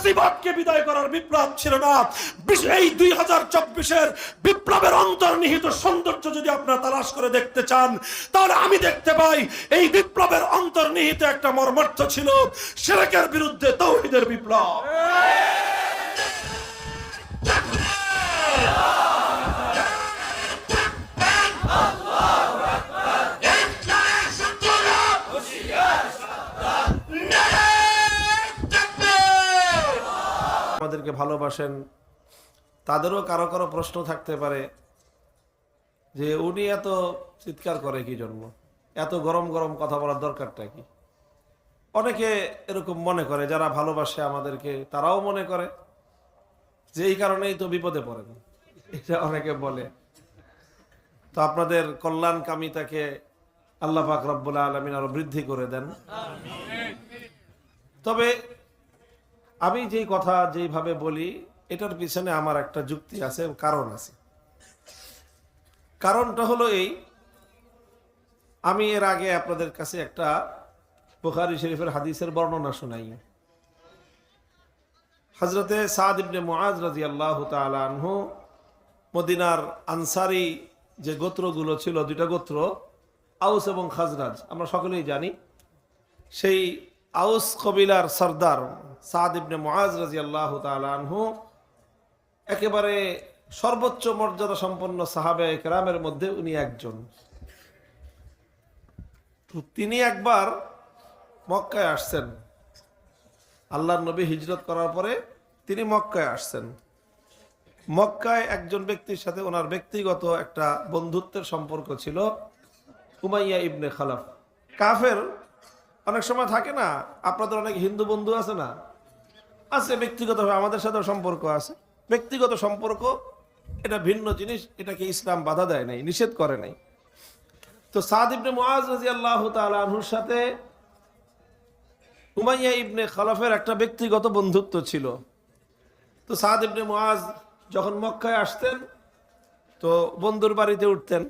ফ্যাসিবাদকে বিদায় করার বিপ্লব ছিল না। এই 2024-এর বিপ্লবের অন্তর্নিহিত সৌন্দর্য যদি আপনারা তালাশ করে দেখতে চান, তাহলে আমি দেখতে পাই এই বিপ্লবের অন্তর্নিহিত একটা মর্মার্থ ছিল শিরকের বিরুদ্ধে তাওহীদের বিপ্লব। আমাদেরকে ভালোবাসেন, তাদেরও কারো কারো প্রশ্ন থাকতে পারে যে উনি এত চিৎকার করে কি জন্য, এত গরম গরম কথা বলার দরকারটা কি? অনেকে এরকম মনে করে, যারা ভালোবাসে আমাদেরকে তারাও মনে করে যে এই কারণেই তো বিপদে পড়েন, এটা অনেকে বলে। তো আপনাদের কল্যাণকামিতাকে আল্লাহ পাক রব্বুল আলামিন আরো বৃদ্ধি করে দেন। তবে আমি যেই কথা যেইভাবে বলি এটার পিছনে আমার একটা যুক্তি আছে, কারণ আছে। কারণটা হলো এই, আমি এর আগে আপনাদের কাছে একটা বুখারী শরীফের হাদিসের বর্ণনা শোনাই। হযরতে সাদ ইবনে মুআজ রাদিয়াল্লাহু তাআলা আনহু মদিনার আনসারী যে গোত্রগুলো ছিল, দুইটা গোত্র আউস এবং খাজরাজ, আমরা সকলেই জানি। সেই আউস কবিলার সরদার সাদ ইবনে মুআজ রাদিয়াল্লাহু তাআলা আনহু একেবারে সর্বোচ্চ মর্যাদা সম্পন্ন সাহাবায়ে কেরামের মধ্যে উনি একজন। তিনি একবার মক্কায় আসছেন, আল্লাহর নবী হিজরত করার পরে তিনি মক্কায় আসছেন। মক্কায় একজন ব্যক্তির সাথে ওনার ব্যক্তিগত একটা বন্ধুত্বের সম্পর্ক ছিল, উমাইয়া ইবনে খালাফ। কাফের অনেক সময় থাকে না, আপনাদের অনেক হিন্দু বন্ধু আছে না, আছে ব্যক্তিগতভাবে আমাদের সাথে সম্পর্ক আছে। ব্যক্তিগত সম্পর্ক এটা ভিন্ন জিনিস, এটাকে ইসলাম বাধা দেয় নাই, নিষেধ করে নাই। তো সাদ ইবনে মুআজ রাদিয়াল্লাহু তাআলা আনহুর সাথে উমাইয়া ইবনে খালাফের একটা ব্যক্তিগত বন্ধুত্ব ছিল। তো সাদ ইবনে মুআজ যখন মক্কায় আসতেন তো বন্ধুর বাড়িতে উঠতেন,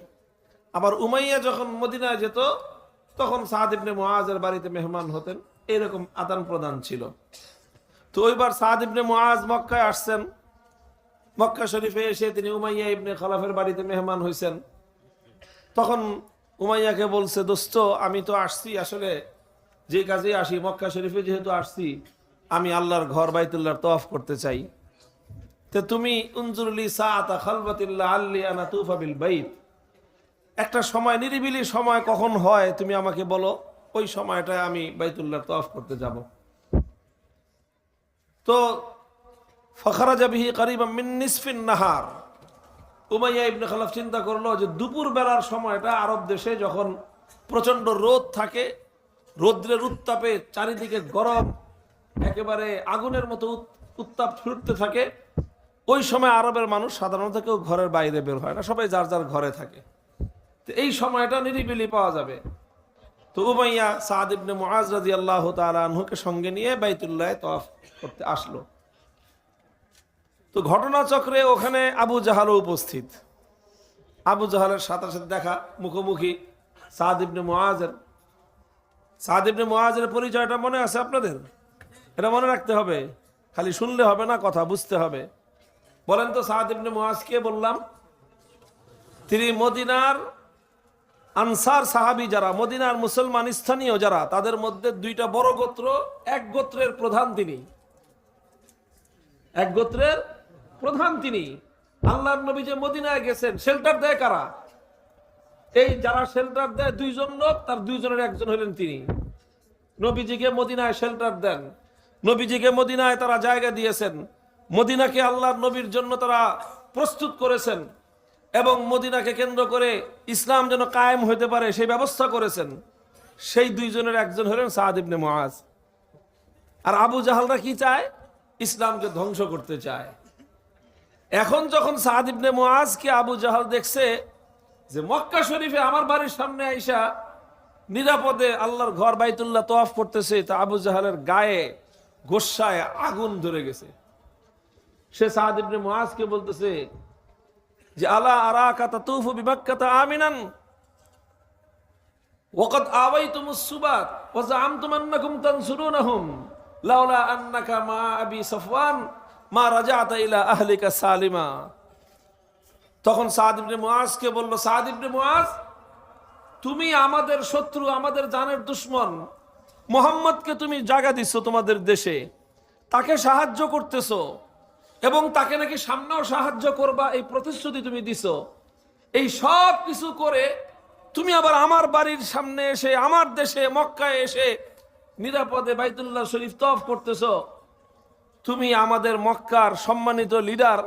আবার উমাইয়া যখন মদিনায় যেত তখন সাদ ইবনে মুআজের বাড়িতে মেহমান হতেন, এরকম আদান প্রদান ছিল। তো ওইবার সাদ ইবনে মুআজ মক্কায় আসছেন, মক্কা শরীফে এসে তিনি উমাইয়া ইবনে খালাফের বাড়িতে মেহমান হয়েছেন। তখন উমাইয়াকে বলছে, দোস্ত আমি তো আসছি আসলে যে কাজে আসি, মক্কা শরীফে যেহেতু আসছি আমি আল্লাহর ঘর বাইতুল্লাহর তওয়াফ করতে চাই, তো তুমি উনজুরলি সাআতা খালওয়াতিল্লাহ আল্লি আনা তুফা বিল বাইত, একটা সময় নিরিবিলি সময় কখন হয় তুমি আমাকে বলো, ওই সময়টায় আমি বাইতুল্লাহর তওয়াফ করতে যাব। তো ফাখরাজা বিহি করিবাম মিন নিসফিন নাহার, উমাইয়া ইবনে খালাফ চিন্তা করলো যে দুপুর বেলার সময়টা আরব দেশে যখন প্রচন্ড রোদ থাকে, রৌদ্রের উত্তাপে চারিদিকে গরম, একেবারে আগুনের মতো উত্তাপ ছুটতে থাকে, ওই সময় আরবের মানুষ সাধারণত কেউ ঘরের বাইরে বের হয় না, সবাই যার যার ঘরে থাকে। তো এই সময়টা নিরিবিলি পাওয়া যাবে। তো উমাইয়া সাদ ইবনে মুআজ রাদিয়াল্লাহু তাআলা আনহুকে সঙ্গে নিয়ে বাইতুল্লাহে তওয়াফ করতে আসলো। তো ঘটনাচক্রে ওখানে আবু জাহালও উপস্থিত। আবু জাহালের সাথে সাথে দেখা, মুখোমুখি সাদ ইবনে মুআজের। সাদ ইবনে মুআজের পরিচয়টা মনে আছে আপনাদের? এটা মনে রাখতে হবে, খালি শুনলে হবে না, কথা বুঝতে হবে। বলেন তো সাদ ইবনে মুআজ কে বললাম? তিনি মদিনার আনসার সাহাবী যারা, মদিনার মুসলমান স্থানীয় যারা, তাদের মধ্যে দুইটা বড় গোত্র, এক গোত্রের প্রধান তিনি, এক গোত্রের প্রধান তিনি। আল্লাহর নবী যে মদিনায় গেছেন, শেল্টার দেয় কারা? এই যারা শেল্টার দেয় দুইজন লোক, তার দুইজনের একজন হলেন তিনি। নবীজিকে মদিনায় শেল্টার দেন, নবীজিকে মদিনায় তারা জায়গা দিয়েছেন, মদিনাকে আল্লাহর নবীর জন্য তারা প্রস্তুত করেছেন এবং মদিনাকে কেন্দ্র করে ইসলাম যেন কায়েম হতে পারে সেই ব্যবস্থা করেছেন। সেই দুইজনের একজন হলেন সাদ ইবনে মুআজ। আর আবু জাহালরা কি চায়? ইসলামকে ধ্বংস করতে চায়। এখন যখন সাদ ইবনে মুআজকে আবু জাহাল দেখছে যে মক্কা শরীফে আমার বাড়ির সামনে আইসা নিরাপদে আল্লাহর ঘর বাইতুল্লাহ তওয়াফ করতেছে, তা আবু জাহালের গায়ে গোসায় আগুন ধরে গেছে। সে সাদ ইবনে মুআজকে বলতেছে যে আলা আরাকা তাতুফু বিমাক্কাতা আমিনান ওয়াকাদ আওয়াইতুমুস সুবাত ওয়া জাআমতুম আন্নাকুম তানসুরুনহুম লাউলা আন্নাকা মা আবি সাফওয়ান মা রাজাতা ইলা আহলিকা সালিমা। তখন সাদ ইবনে মুআজকে বলল, সাদ ইবনে মুআজ, তুমি আমাদের শত্রু, আমাদের জানের দুশমন, মুহাম্মদকে তুমি জায়গা দিছো তোমাদের দেশে, তাকে সাহায্য করতেছো এবং তাকে নাকি সামনেও সাহায্য করবা, এই প্রতিশ্রুতি তুমি দিছো। এই সব কিছু করে তুমি আবার আমার বাড়ির সামনে এসে, আমার দেশে মক্কায় এসে নিরাপদে বাইতুল্লাহ শরীফ তওয়াফ করতেছো। তুমি আমাদের মক্কার সম্মানিত লিডার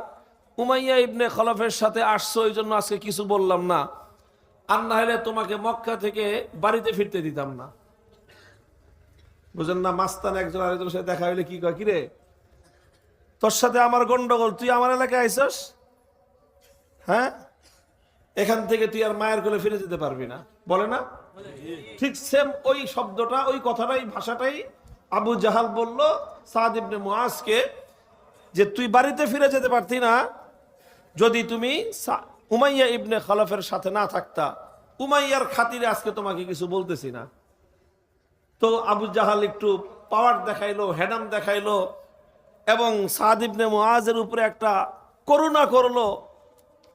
উমাইয়া ইবনে খলফের সাথে আসছো, এই জন্য আজকে কিছু বললাম না, আর না হলে তোমাকে মক্কা থেকে বাড়িতে ফিরতে দিতাম না। বুঝেন না? মাস্তান একজন আরেকজনের সাথে দেখা হইলে কি কয়, কিরে তোর সাথে আমার গন্ডগোল, তুই আমার এলাকায় আইসস, হ্যাঁ, এখান থেকে তুই আর মায়ের কোলে ফিরে যেতে পারবি না, বলে না? ঠিক সেম ওই শব্দটা, ওই কথাটাই, ভাষাটাই আবু জাহাল বলল সাদ ইবনে মুআজকে, যে তুই বাড়িতে ফিরে যেতে পারতি না যদি তুমি উমাইয়া ইবনে খলফের সাথে না থাকতা। উমাইয়ার খাতিরে আজকে তোমাকে কিছু বলতেছি না। তো আবু জাহাল একটু পাওয়ার দেখাইলো, হেডাম দেখাইলো এবং সাদ ইবনে মুআজের উপরে একটা করুণা করলো,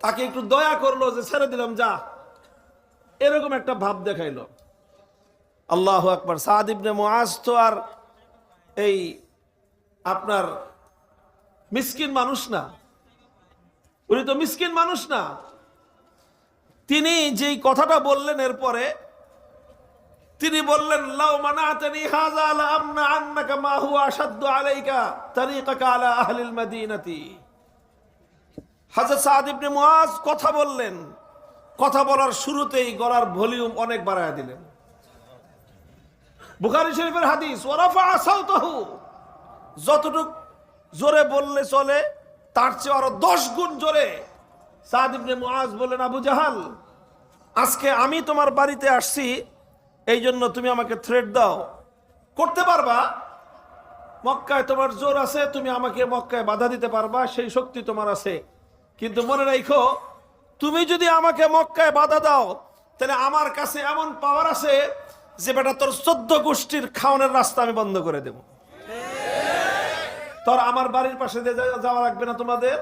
তাকে একটু দয়া করলো যে ছেড়ে দিলাম যা, এরকম একটা ভাব দেখাইলো। আল্লাহু আকবার। সাদ ইবনে মুআজ তো আর এই আপনার মিসকিন মানুষ না, উনি তো মিসকিন মানুষ না। তিনি যেই কথাটা বললেন, এরপরে তিনি বললেন, লাউ মানাতানি হাযা লা আমনা আন্নাকা মা হুয়া আশাদ্দু আলাইকা তারিকাকা আলা আহলিল মাদিনাতি। হযরত সাদ ইবনে মুআজ কথা বললেন, কথা বলার শুরুতেই গলার ভলিউম অনেক বাড়ায় দিলেন। বুখারী শরীফের হাদিস, ওয়া রাফা সাওতাহু, যতটুক জোরে বললে চলে তার চেয়ে আরো 10 গুণ জোরে সাদ ইবনে মুআজ বললেন, আবু জাহাল, আজকে আমি তোমার বাড়িতে আসছি, এই জন্য তুমি আমাকে থ্রেট দাও, করতে পারবা, মক্কায় তোমার জোর আছে, তুমি আমাকে মক্কায় বাধা দিতে পারবা, সেই শক্তি তোমার আছে। কিন্তু মনে রাখো, তুমি যদি আমাকে মক্কায় বাধা দাও, তাহলে আমার কাছে এমন পাওয়ার আছে যে বেটা তোর 14 গোষ্ঠীর খাওয়ানোর রাস্তা আমি বন্ধ করে দেব। তোর আমার বাড়ির পাশে দিয়ে যাওয়া লাগবে না তোমাদের,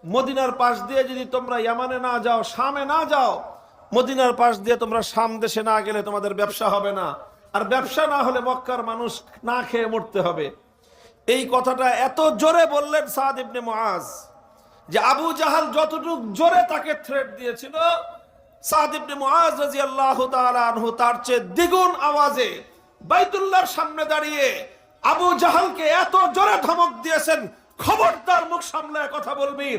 মদিনার পাশ দিয়ে যদি তোমরা ইয়ামানে না যাও, শামে না যাও, মদিনার পাশ দিয়ে তোমরা শাম দেশে না গেলে তোমাদের ব্যবসা হবে না, আর ব্যবসা না হলে মক্কার মানুষ না খেয়ে মরতে হবে। এই কথাটা এত জোরে বললেন সাদ ইবনে মুআজ যে আবু জাহাল যতটুক জোরে তাকে থ্রেট দিয়েছিল, সাদ ইবনে মুআজ রাদিয়াল্লাহু তাআলা আনহু তার চেয়ে দ্বিগুণ আওয়াজে বাইতুল্লাহর সামনে দাঁড়িয়ে আবু জাহালকে এত জোরে ধমক দিয়েছেন, খবরদার মুখ সামলায় কথা বলবি,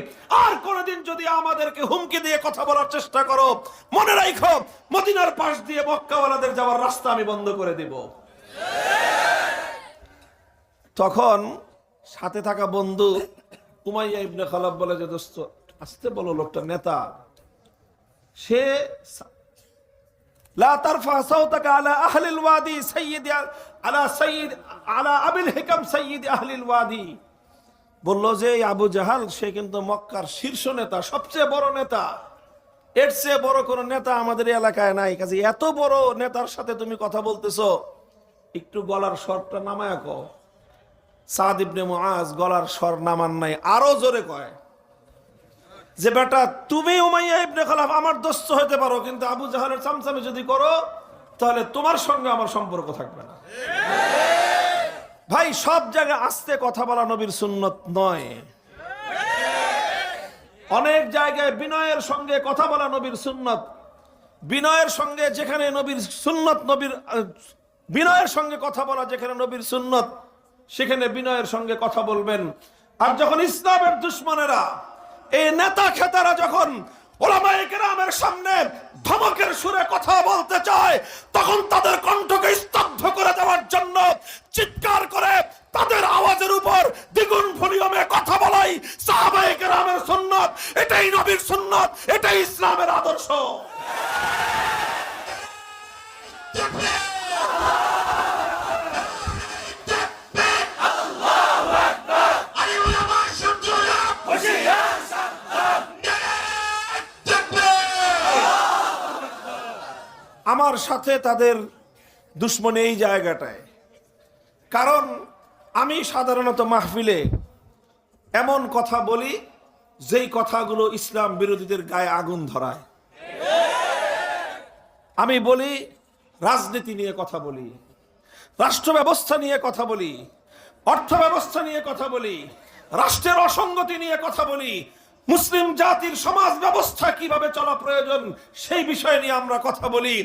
আর কোনদিন যদি আমাদেরকে হুমকি দিয়ে কথা বলার চেষ্টা করো, মনে রাখো মদিনার পাশ দিয়ে মক্কাওয়ালাদের যাওয়ার রাস্তা আমি বন্ধ করে দেব। তখন সাথে থাকা বন্ধু উমাইয়া ইবনে খলফ বলে যে, দোস্ত আস্তে বলো, লোকটা নেতা, সে লা তারফা সাওতাকা আলা আহলিল ওয়াদি সাইয়্যিদ আলা আবিল হিকাম সাইয়্যিদ আহলিল ওয়াদি। বললো যে আবু জাহাল সে কিন্তু মক্কার শীর্ষ নেতা, সবচেয়ে বড় নেতা, এর চেয়ে বড় কোন নেতা আমাদের এলাকায় নাই, কাজে এত বড় নেতার সাথে তুমি কথা বলতেছো, একটু গলার স্বরটা নামায়া কও। সাদ ইবনে মুআজ গলার স্বর নামান নাই, আরো জোরে কয় যে বেটা তুমি উমাইয়া ইবনে খলফ আমার দোস্ত হতে পারো, কিন্তু আবু জাহালের চামচামি যদি করো তাহলে তোমার সঙ্গে আমার সম্পর্ক থাকবে না। ভাই, সব জায়গায় আস্তে কথা বলা নবীর সুন্নত নয়। অনেক জায়গায় বিনয়ের সঙ্গে কথা বলা নবীর সুন্নত। বিনয়ের সঙ্গে যেখানে নবীর সুন্নত, নবীর বিনয়ের সঙ্গে কথা বলা যেখানে নবীর সুন্নত, সেখানে বিনয়ের সঙ্গে কথা বলবেন। আর যখন ইসলামের দুশমনেরা, এই নেতা খেতারা যখন উলামায়ে কেরামের সামনে ধমকের সুরে কথা বলতে চায়, তখন তাদের কণ্ঠকে স্তব্ধ করে দেওয়ার জন্য চিৎকার করে তাদের আওয়াজের উপর দ্বিগুণ ভলিউমে কথা বলাই সাহাবায়ে কেরামের সুন্নাত। এটাই নবীর সুন্নাত, এটাই ইসলামের আদর্শ। আমার সাথে তাদের দুশ্মনী এই জায়গাটায়, কারণ আমি সাধারণত মাহফিলে এমন কথা বলি যেই কথাগুলো ইসলাম বিরোধীদের গায়ে আগুন ধরায়। আমি বলি রাজনীতি নিয়ে কথা বলি, রাষ্ট্র ব্যবস্থা নিয়ে কথা বলি, অর্থ ব্যবস্থা নিয়ে কথা বলি, রাষ্ট্রের অসঙ্গতি নিয়ে কথা বলি, মুসলিম জাতির সমাজ ব্যবস্থা কিভাবে চলা প্রয়োজন সেই বিষয় নিয়ে আমরা কথা বলি।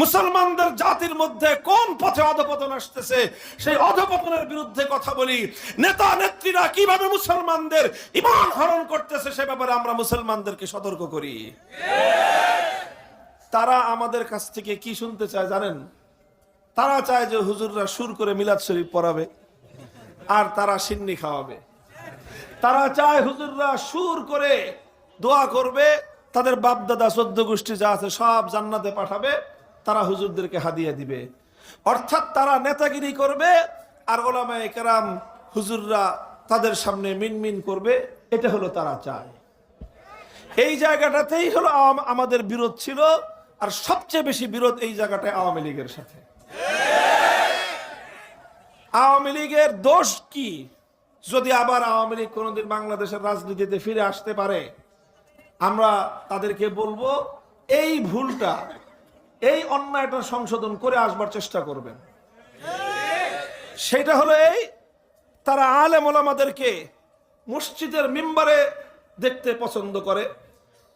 মুসলমানদের জাতির মধ্যে কোন পথে অধপতন আসতেছে সেই অধপতনের বিরুদ্ধে কথা বলি। নেতা নেত্রীরা কিভাবে মুসলমানদের ঈমান হরণ করতেছে সে ব্যাপারে আমরা মুসলমানদেরকে সতর্ক করি। তারা আমাদের কাছ থেকে কি শুনতে চায় জানেন? তারা চায় যে হুজুররা সুর করে মিলাদ শরীফ পড়াবে আর তারা সিন্নি খাওয়াবে। তারা চায় হুজুররা সুর করে দোয়া করবে, তাদের বাপ দাদা 14 গোষ্ঠী যা আছে সব জান্নাতে পাঠাবে, তারা হুজুরদেরকে হাদিয়া দিবে। অর্থাৎ তারা নেতাগিরি করবে আর ওলামায়ে কেরাম হুজুররা তাদের সামনে মিনমিন করবে। এটা হলো তারা চায়। এই জায়গাটাতেই হলো আমাদের বিরোধ ছিল, আর সবচেয়ে বেশি বিরোধ এই জায়গাটায় আওয়ামী লীগের সাথে। আওয়ামী লীগের দোষ কি? যদি আবার আওয়ামী লীগ কোনোদিন বাংলাদেশের রাজনীতিতে ফিরে আসতে পারে, আমরা তাদেরকে বলবো এই ভুলটা, এই অন্যায়টা সংশোধন করে আসবার চেষ্টা করবেন। সেটা হলো এই, তারা আলেম ওলামাদেরকে মসজিদের মিম্বারে দেখতে পছন্দ করে,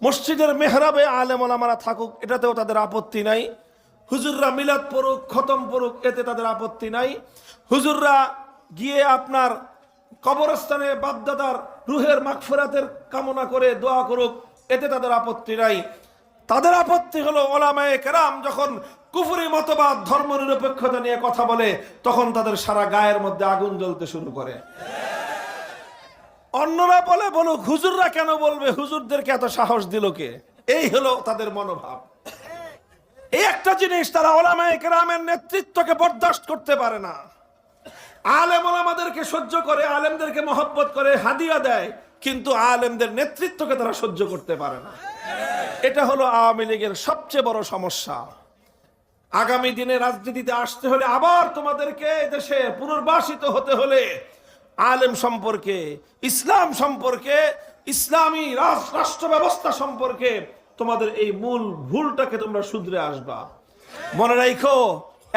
মসজিদের মেহরাবে আলেম ওলামারা থাকুক এটাতেও তাদের আপত্তি নাই, হুজুররা মিলাদ পড়ুক খতম পড়ুক এতে তাদের আপত্তি নাই, হুজুররা গিয়ে আপনার কবরস্থানে বাপদাদার রুহের মাগফিরাতের কামনা করে দোয়া করুক এতে তাদের আপত্তি নাই। তাদের আপত্তি হলো ওলামায়ে কেরাম যখন কুফরি মতবাদ ধর্ম নিরপেক্ষতা নিয়ে কথা বলে তখন তাদের সারা গায়ের মধ্যে আগুন জ্বলতে শুরু করে। অন্যরা বলুক হুজুররা কেন বলবে, হুজুরদেরকে এত সাহস দিল কে? এই হলো তাদের মনোভাব। এই একটা জিনিস, তারা ওলামায়ে কেরামের নেতৃত্বকে বরদাস্ত করতে পারে না। আলেম ওলামাদেরকে সহ্য করে, আলেমদেরকে মহব্বত করে, হাদিয়া দেয়, কিন্তু আলেমদের নেতৃত্বকে তারা সহ্য করতে পারে না। এটা হলো আওয়ামী লীগের সবচেয়ে বড় সমস্যা। আগামী দিনে রাজনীতিতে আসতে হলে, আবার তোমাদেরকে দেশে পুনর্বাসিত হতে হলে আলেম সম্পর্কে, ইসলাম সম্পর্কে, ইসলামী রাষ্ট্র ব্যবস্থা সম্পর্কে তোমাদের এই মূল ভুলটাকে তোমরা শুধরে আসবা। মনে রাখো,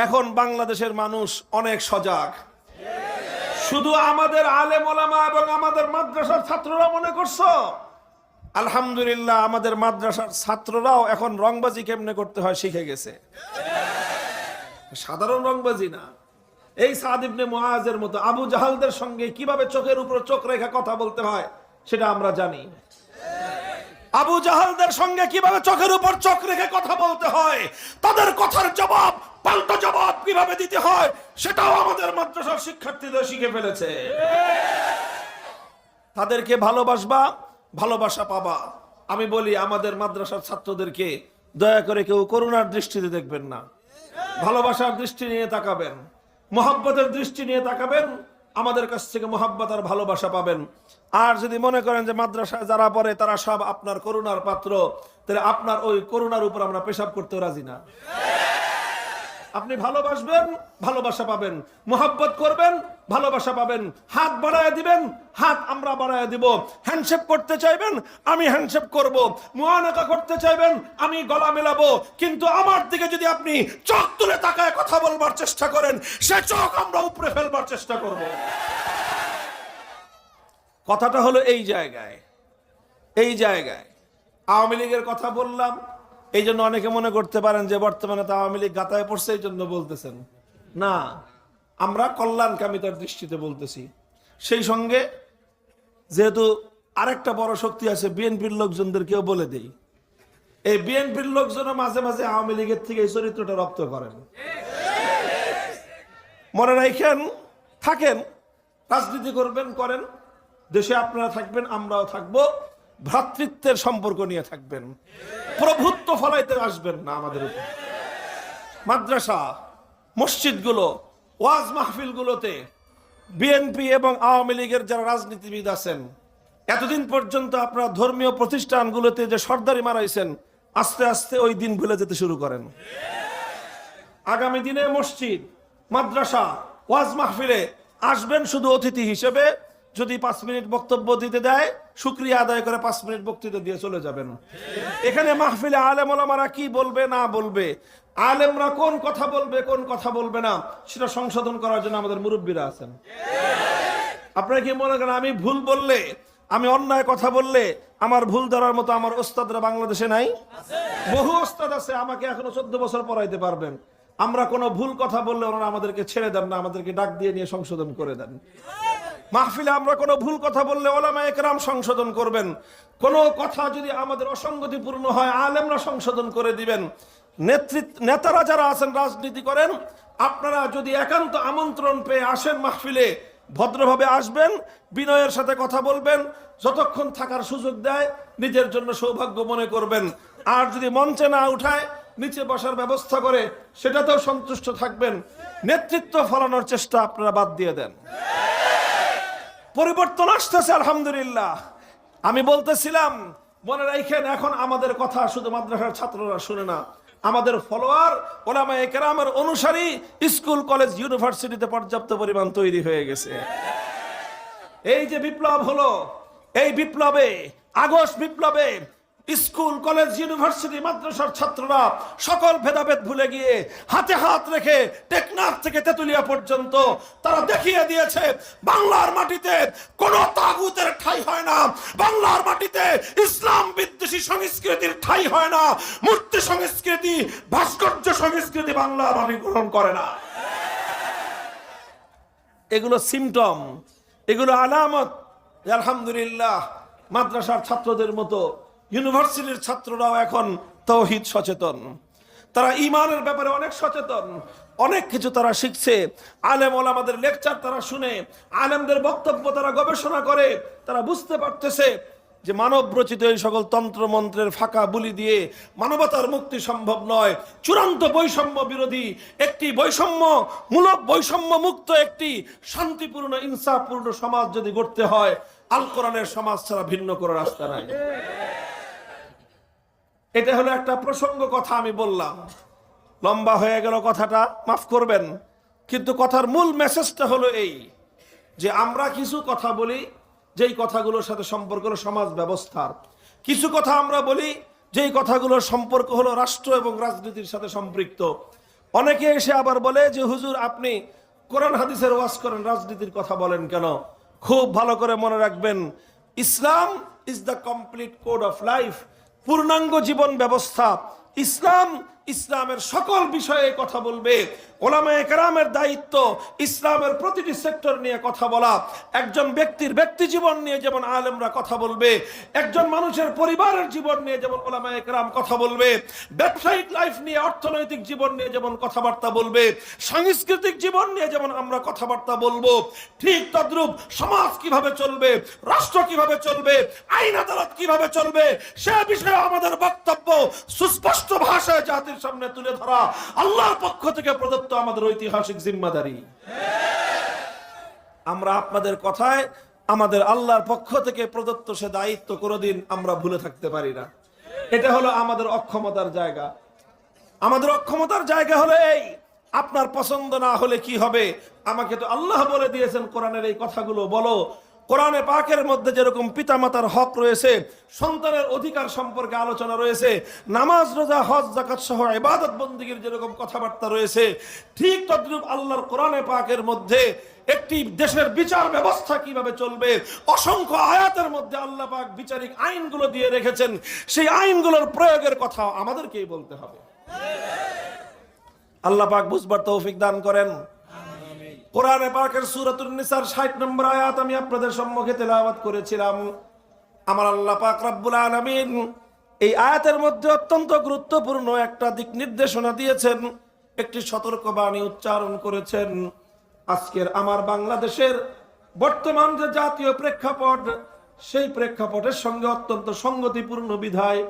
এখন বাংলাদেশের মানুষ অনেক সজাগ। শুধু আমাদের আলেম ওলামা এবং আমাদের মাদ্রাসার ছাত্ররা মনে করছো? আলহামদুলিল্লাহ, আমাদের মাদ্রাসার ছাত্ররাও এখন রংবাজি কেমনে করতে হয় শিখে গেছে। সাধারণ রংবাজি না, এই সাদ ইবনে মুআজের মতো আবু জাহালদের সঙ্গে কিভাবে চোখের উপর চোখ রেখে কথা বলতে হয় সেটা আমরা জানি। আবু জাহালদের সঙ্গে কিভাবে চোখের উপর চোখ রেখে কথা বলতে হয়, তাদের কথার জবাব পাল্টা জবাব কিভাবে দিতে হয় সেটাও আমাদের মাদ্রাসার শিক্ষার্থীদের শিখে ফেলেছে। তাদেরকে ভালোবাসবা, ভালোবাসা পাবা। আমি বলি আমাদের মাদ্রাসার ছাত্রদেরকে দয়া করে কেউ করুণার দৃষ্টিতে দেখবেন না, ভালোবাসার দৃষ্টি নিয়ে তাকাবেন, মোহাব্বতের দৃষ্টি নিয়ে তাকাবেন, আমাদের কাছ থেকে মোহাব্বত আর ভালোবাসা পাবেন। আর যদি মনে করেন যে মাদ্রাসায় যারা পড়ে তারা সব আপনার করুণার পাত্র, তাহলে আপনার ওই করুণার উপর আমরা পেশাব করতে রাজি না। আপনি ভালোবাসবেন, ভালোবাসা পাবেন, মোহাব্বত করবেন, ভালোবাসা পাবেন। হাত বাড়ায় দিবেন, হাত আমরা বাড়ায় দিব। হ্যান্ডশেক করতে চাইবেন, আমি হ্যান্ডশেক করব। মুআনাকা করতে চাইবেন, আমি গলা মেলাবো। কিন্তু আমার দিকে যদি আপনি চোখ তুলে তাকায় কথা বলবার চেষ্টা করেন, সে চোখ আমরা উপরে ফেলবার চেষ্টা করব। কথাটা হলো এই জায়গায়, এই জায়গায় আওয়ামী লীগের কথা বললাম। এই জন্য অনেকে মনে করতে পারেন যে বর্তমানে তো আওয়ামী লীগ গাতায় পড়ছে এই জন্য বলতেছেন না, আমরা কল্যাণকামিতার দৃষ্টিতে বলতেছি। সেই সঙ্গে যেহেতু আরেকটা বড় শক্তি আছে, বিএনপির লোকজনদেরকেও বলে দেই, এই বিএনপির লোকজনও মাঝে মাঝে আওয়ামী লীগের থেকে এই চরিত্রটা রপ্ত করেন। মনে রাখেন, থাকেন, রাজনীতি করবেন, করেন, দেশে আপনারা থাকবেন, আমরাও থাকবো, ভ্রাতৃত্বের সম্পর্ক নিয়ে থাকবেন, প্রভুত্ব ফলাইতে আসবেন না আমাদের উপর। মাদ্রাসা, মসজিদগুলো, ওয়াজ মাহফিলগুলোতে বিএনপি এবং আওয়ামী লীগের যারা রাজনীতিবিদ আছেন, এতদিন পর্যন্ত আপনারা ধর্মীয় প্রতিষ্ঠানগুলোতে যে সর্দারি মারাইছেন, আস্তে আস্তে ওই দিন ভুলে যেতে শুরু করেন। আগামী দিনে মসজিদ, মাদ্রাসা, ওয়াজ মাহফিলে আসবেন শুধু অতিথি হিসেবে, যদি 5 মিনিট বক্তব্য দিতে দেয় শুকরিয়া আদায় করে 5 মিনিট বক্তৃতা দিয়ে চলে যাবেন। এখানে মাহফিলে আলেম ওলামারা কি বলবে না বলবে, আলেমরা কোন কথা বলবে কোন কথা বলবে না, সেটা সংশোধন করার জন্য আমাদের মুরব্বীরা আছেন। আপনারা কি মনে করেন আমি ভুল বললে, আমি অন্যায় কথা বললে আমার ভুল ধরার মতো আমার ওস্তাদরা বাংলাদেশে নাই? বহু ওস্তাদ আছে, আমাকে এখনো 14 বছর পড়াইতে পারবেন। আমরা কোনো ভুল কথা বললে ওনারা আমাদেরকে ছেড়ে দেন না, আমাদেরকে ডাক দিয়ে নিয়ে সংশোধন করে দেন। মাহফিলে আমরা কোনো ভুল কথা বললে ওলামায়ে কেরাম সংশোধন করবেন। কোনো কথা যদি আমাদের অসঙ্গতিপূর্ণ হয় আলেমরা সংশোধন করে দিবেন। নেতারা যারা আছেন রাজনীতি করেন, আপনারা যদি একান্ত আমন্ত্রণ পেয়ে আসেন মাহফিলে, ভদ্রভাবে আসবেন, বিনয়ের সাথে কথা বলবেন, যতক্ষণ থাকার সুযোগ দেয় নিজের জন্য সৌভাগ্য মনে করবেন। আর যদি মঞ্চে না উঠায় নিচে বসার ব্যবস্থা করে সেটাতেও সন্তুষ্ট থাকবেন। নেতৃত্ব ফলানোর চেষ্টা আপনারা বাদ দিয়ে দেন। পরিবর্তন আসতেছে আলহামদুলিল্লাহ। আমি বলতেছিলাম মনে রাখেন, এখন আমাদের কথা শুধু মাদ্রাসার ছাত্ররা শুনে না, আমাদের ফলোয়ার ওলামায়ে কেরামের অনুসারী স্কুল কলেজ ইউনিভার্সিটিতে পর্যাপ্ত পরিমাণ তৈরি হয়ে গেছে। এই যে বিপ্লব হলো, এই বিপ্লবে আগস্ট বিপ্লবে স্কুল কলেজ ইউনিভার্সিটি মাদ্রাসার ছাত্ররা সকল ভেদাভেদ ভুলে গিয়ে হাতে হাত রেখে টেকনাফ থেকে তেতুলিয়া পর্যন্ত তারা দেখিয়ে দিয়েছে বাংলার মাটিতে কোন তাগুতের ঠাঁই হয় না, বাংলার মাটিতে ইসলাম বিদ্বেষী সংস্কৃতির ঠাঁই হয় না, মূর্তি সংস্কৃতি ভাস্কর্য সংস্কৃতি বাংলার মাটি গ্রহণ করে না। এগুলো সিমটম, এগুলো আলামত। আলহামদুলিল্লাহ মাদ্রাসার ছাত্রদের মতো ইউনিভার্সিটির ছাত্ররাও এখন তাওহীদ সচেতন, তারা ঈমানের ব্যাপারে অনেক সচেতন, অনেক কিছু তারা শিখছে। আলেম ওলামাদের লেকচার তারা শুনে, আলেমদের বক্তব্য তারা গবেষণা করে, তারা বুঝতে পারতেছে যে মানব রচিত এই সকল তন্ত্র মন্ত্রের ফাঁকা বুলি দিয়ে মানবতার মুক্তি সম্ভব নয়। চূড়ান্ত বৈষম্য বিরোধী একটি বৈষম্যমূলক বৈষম্য মুক্ত একটি শান্তিপূর্ণ ইনসাফপূর্ণ সমাজ যদি গড়তে হয়, আল কোরআনের সমাজ ছাড়া ভিন্ন কোনো রাস্তা নাই। এটা হলো একটা প্রসঙ্গ কথা আমি বললাম, লম্বা হয়ে গেল কথাটা, মাফ করবেন। কিন্তু কথার মূল মেসেজটা হলো এই যে আমরা কিছু কথা বলি যেই কথাগুলোর সাথে সম্পর্ক হলো সমাজ ব্যবস্থার, কিছু কথা আমরা বলি যেই কথাগুলোর সম্পর্ক হলো রাষ্ট্র এবং রাজনীতির সাথে সম্পৃক্ত। অনেকে এসে আবার বলে যে হুজুর আপনি কোরআন হাদিসের ওয়াজ করেন, রাজনীতির কথা বলেন কেন? খুব ভালো করে মনে রাখবেন, Islam is the complete code of life, পূর্ণাঙ্গ জীবন ব্যবস্থা। ইসলাম ইসলামের সকল বিষয়ে কথা বলবে। ওলামায়ে কেরামের দায়িত্ব ইসলামের প্রতিটি সেক্টর নিয়ে কথা বলা। একজন ব্যক্তির ব্যক্তি জীবন নিয়ে যেমন আলেমরা কথা বলবে, একজন মানুষের পরিবারের জীবন নিয়ে যেমন ওলামায়ে কেরাম কথা বলবে, ব্যবসায়িক লাইফ নিয়ে, অর্থনৈতিক জীবন নিয়ে যেমন কথাবার্তা বলবে, সাংস্কৃতিক জীবন নিয়ে যেমন আমরা কথাবার্তা বলবো, ঠিক তদ্রূপ সমাজ কিভাবে চলবে, রাষ্ট্র কিভাবে চলবে, আইন আদালত কিভাবে চলবে, সে বিষয়ে আমাদের বক্তব্য সুস্পষ্ট ভাষায় জাতির সামনে তুলে ধরা আল্লাহর পক্ষ থেকে প্রদত্ত আমাদের ঐতিহাসিক জিম্মাদারি। আমরা আপনাদের কথায় আমাদের আল্লাহর পক্ষ থেকে প্রদত্ত সে দায়িত্ব কোনোদিন আমরা ভুলে থাকতে পারি না। এটা হলো আমাদের অক্ষমতার জায়গা। আমাদের অক্ষমতার জায়গা হলো এই, আপনার পছন্দ না হলে কি হবে? আমাকে তো আল্লাহ বলে দিয়েছেন কোরআনের এই কথাগুলো বলো। কোরআনে পাকের মধ্যে যেরকম পিতামাতার হক রয়েছে, সন্তানের অধিকার সম্পর্কে আলোচনা রয়েছে, নামাজ রোজা হজ যাকাত সহ ইবাদত বন্দেগীর যেরকম কথাবার্তা রয়েছে, ঠিক তদ্রূপ আল্লাহর কোরআনে পাকের মধ্যে একটি দেশের বিচার ব্যবস্থা কিভাবে চলবে অসংখ্য আয়াতের মধ্যে আল্লাহ পাক বিচারিক আইনগুলো দিয়ে রেখেছেন। সেই আইনগুলোর প্রয়োগের কথা আমাদেরকেই বলতে হবে। আল্লাহ পাক বুঝবার তৌফিক দান করেন। কোরআনে পাকের সূরাতুন নিসার 60 নম্বর আয়াত আমি আপনাদের সম্মুখে তেলাওয়াত করেছিলাম। আমার আল্লাহ পাক রব্বুল আলামিন এই আয়াতের মধ্যে অত্যন্ত গুরুত্বপূর্ণ একটা দিক নির্দেশনা দিয়েছেন, একটি সতর্কবাণী উচ্চারণ করেছেন। আজকের আমার বাংলাদেশের বর্তমান যে জাতীয় প্রেক্ষাপট, সেই প্রেক্ষাপটের সঙ্গে অত্যন্ত সঙ্গতিপূর্ণ বিধায়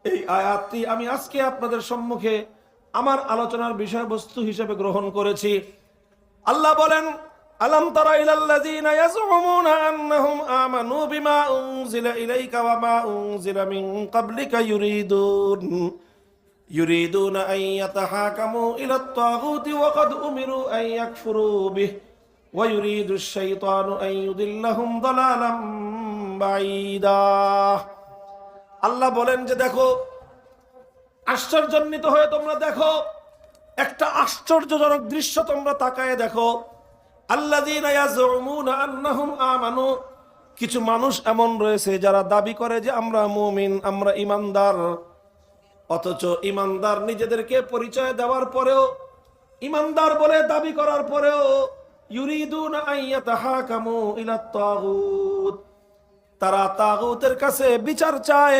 এই আয়াতটি আমি আজকে আপনাদের সম্মুখে আমার আলোচনার বিষয়বস্তু হিসেবে গ্রহণ করেছি। আল্লাহ বলেন, আলাম তারা ইলাল্লাযীনা ইয়াজউমুনা আন্নাহুম আমানু বিমা উনজিলা ইলাইকা ওয়া মা উনজিলা মিন ক্বাবলিকা ইউরিদুনা আন ইয়াতাহাকামু ইলাত তাগুতি ওয়া ক্বাদ উমিরু আন ইয়াকফুরু বিহি ওয়া ইউরিদুশ শাইতানু আন ইউদিল্লাহুম দালালাম বাঈদা। আল্লাহ বলেন যে দেখো, আশ্চর্যান্বিত হয়ে তোমরা দেখো, একটা আশ্চর্যজনক দৃশ্য তোমরা তাকায় দেখো। আল্লাযীনা ইয়াজউমুনা আন্নাহুম আমানু, কিছু মানুষ এমন রয়েছে যারা দাবি করে যে আমরা মুমিন, আমরা ঈমানদার, অথচ ঈমানদার নিজেদেরকে পরিচয় দেওয়ার পরেও, ঈমানদার বলে দাবি করার পরেও ইউরিদুনা আন ইয়াতাহাকামু ইলাত তাগুত, তারা তাগুতের কাছে বিচার চায়,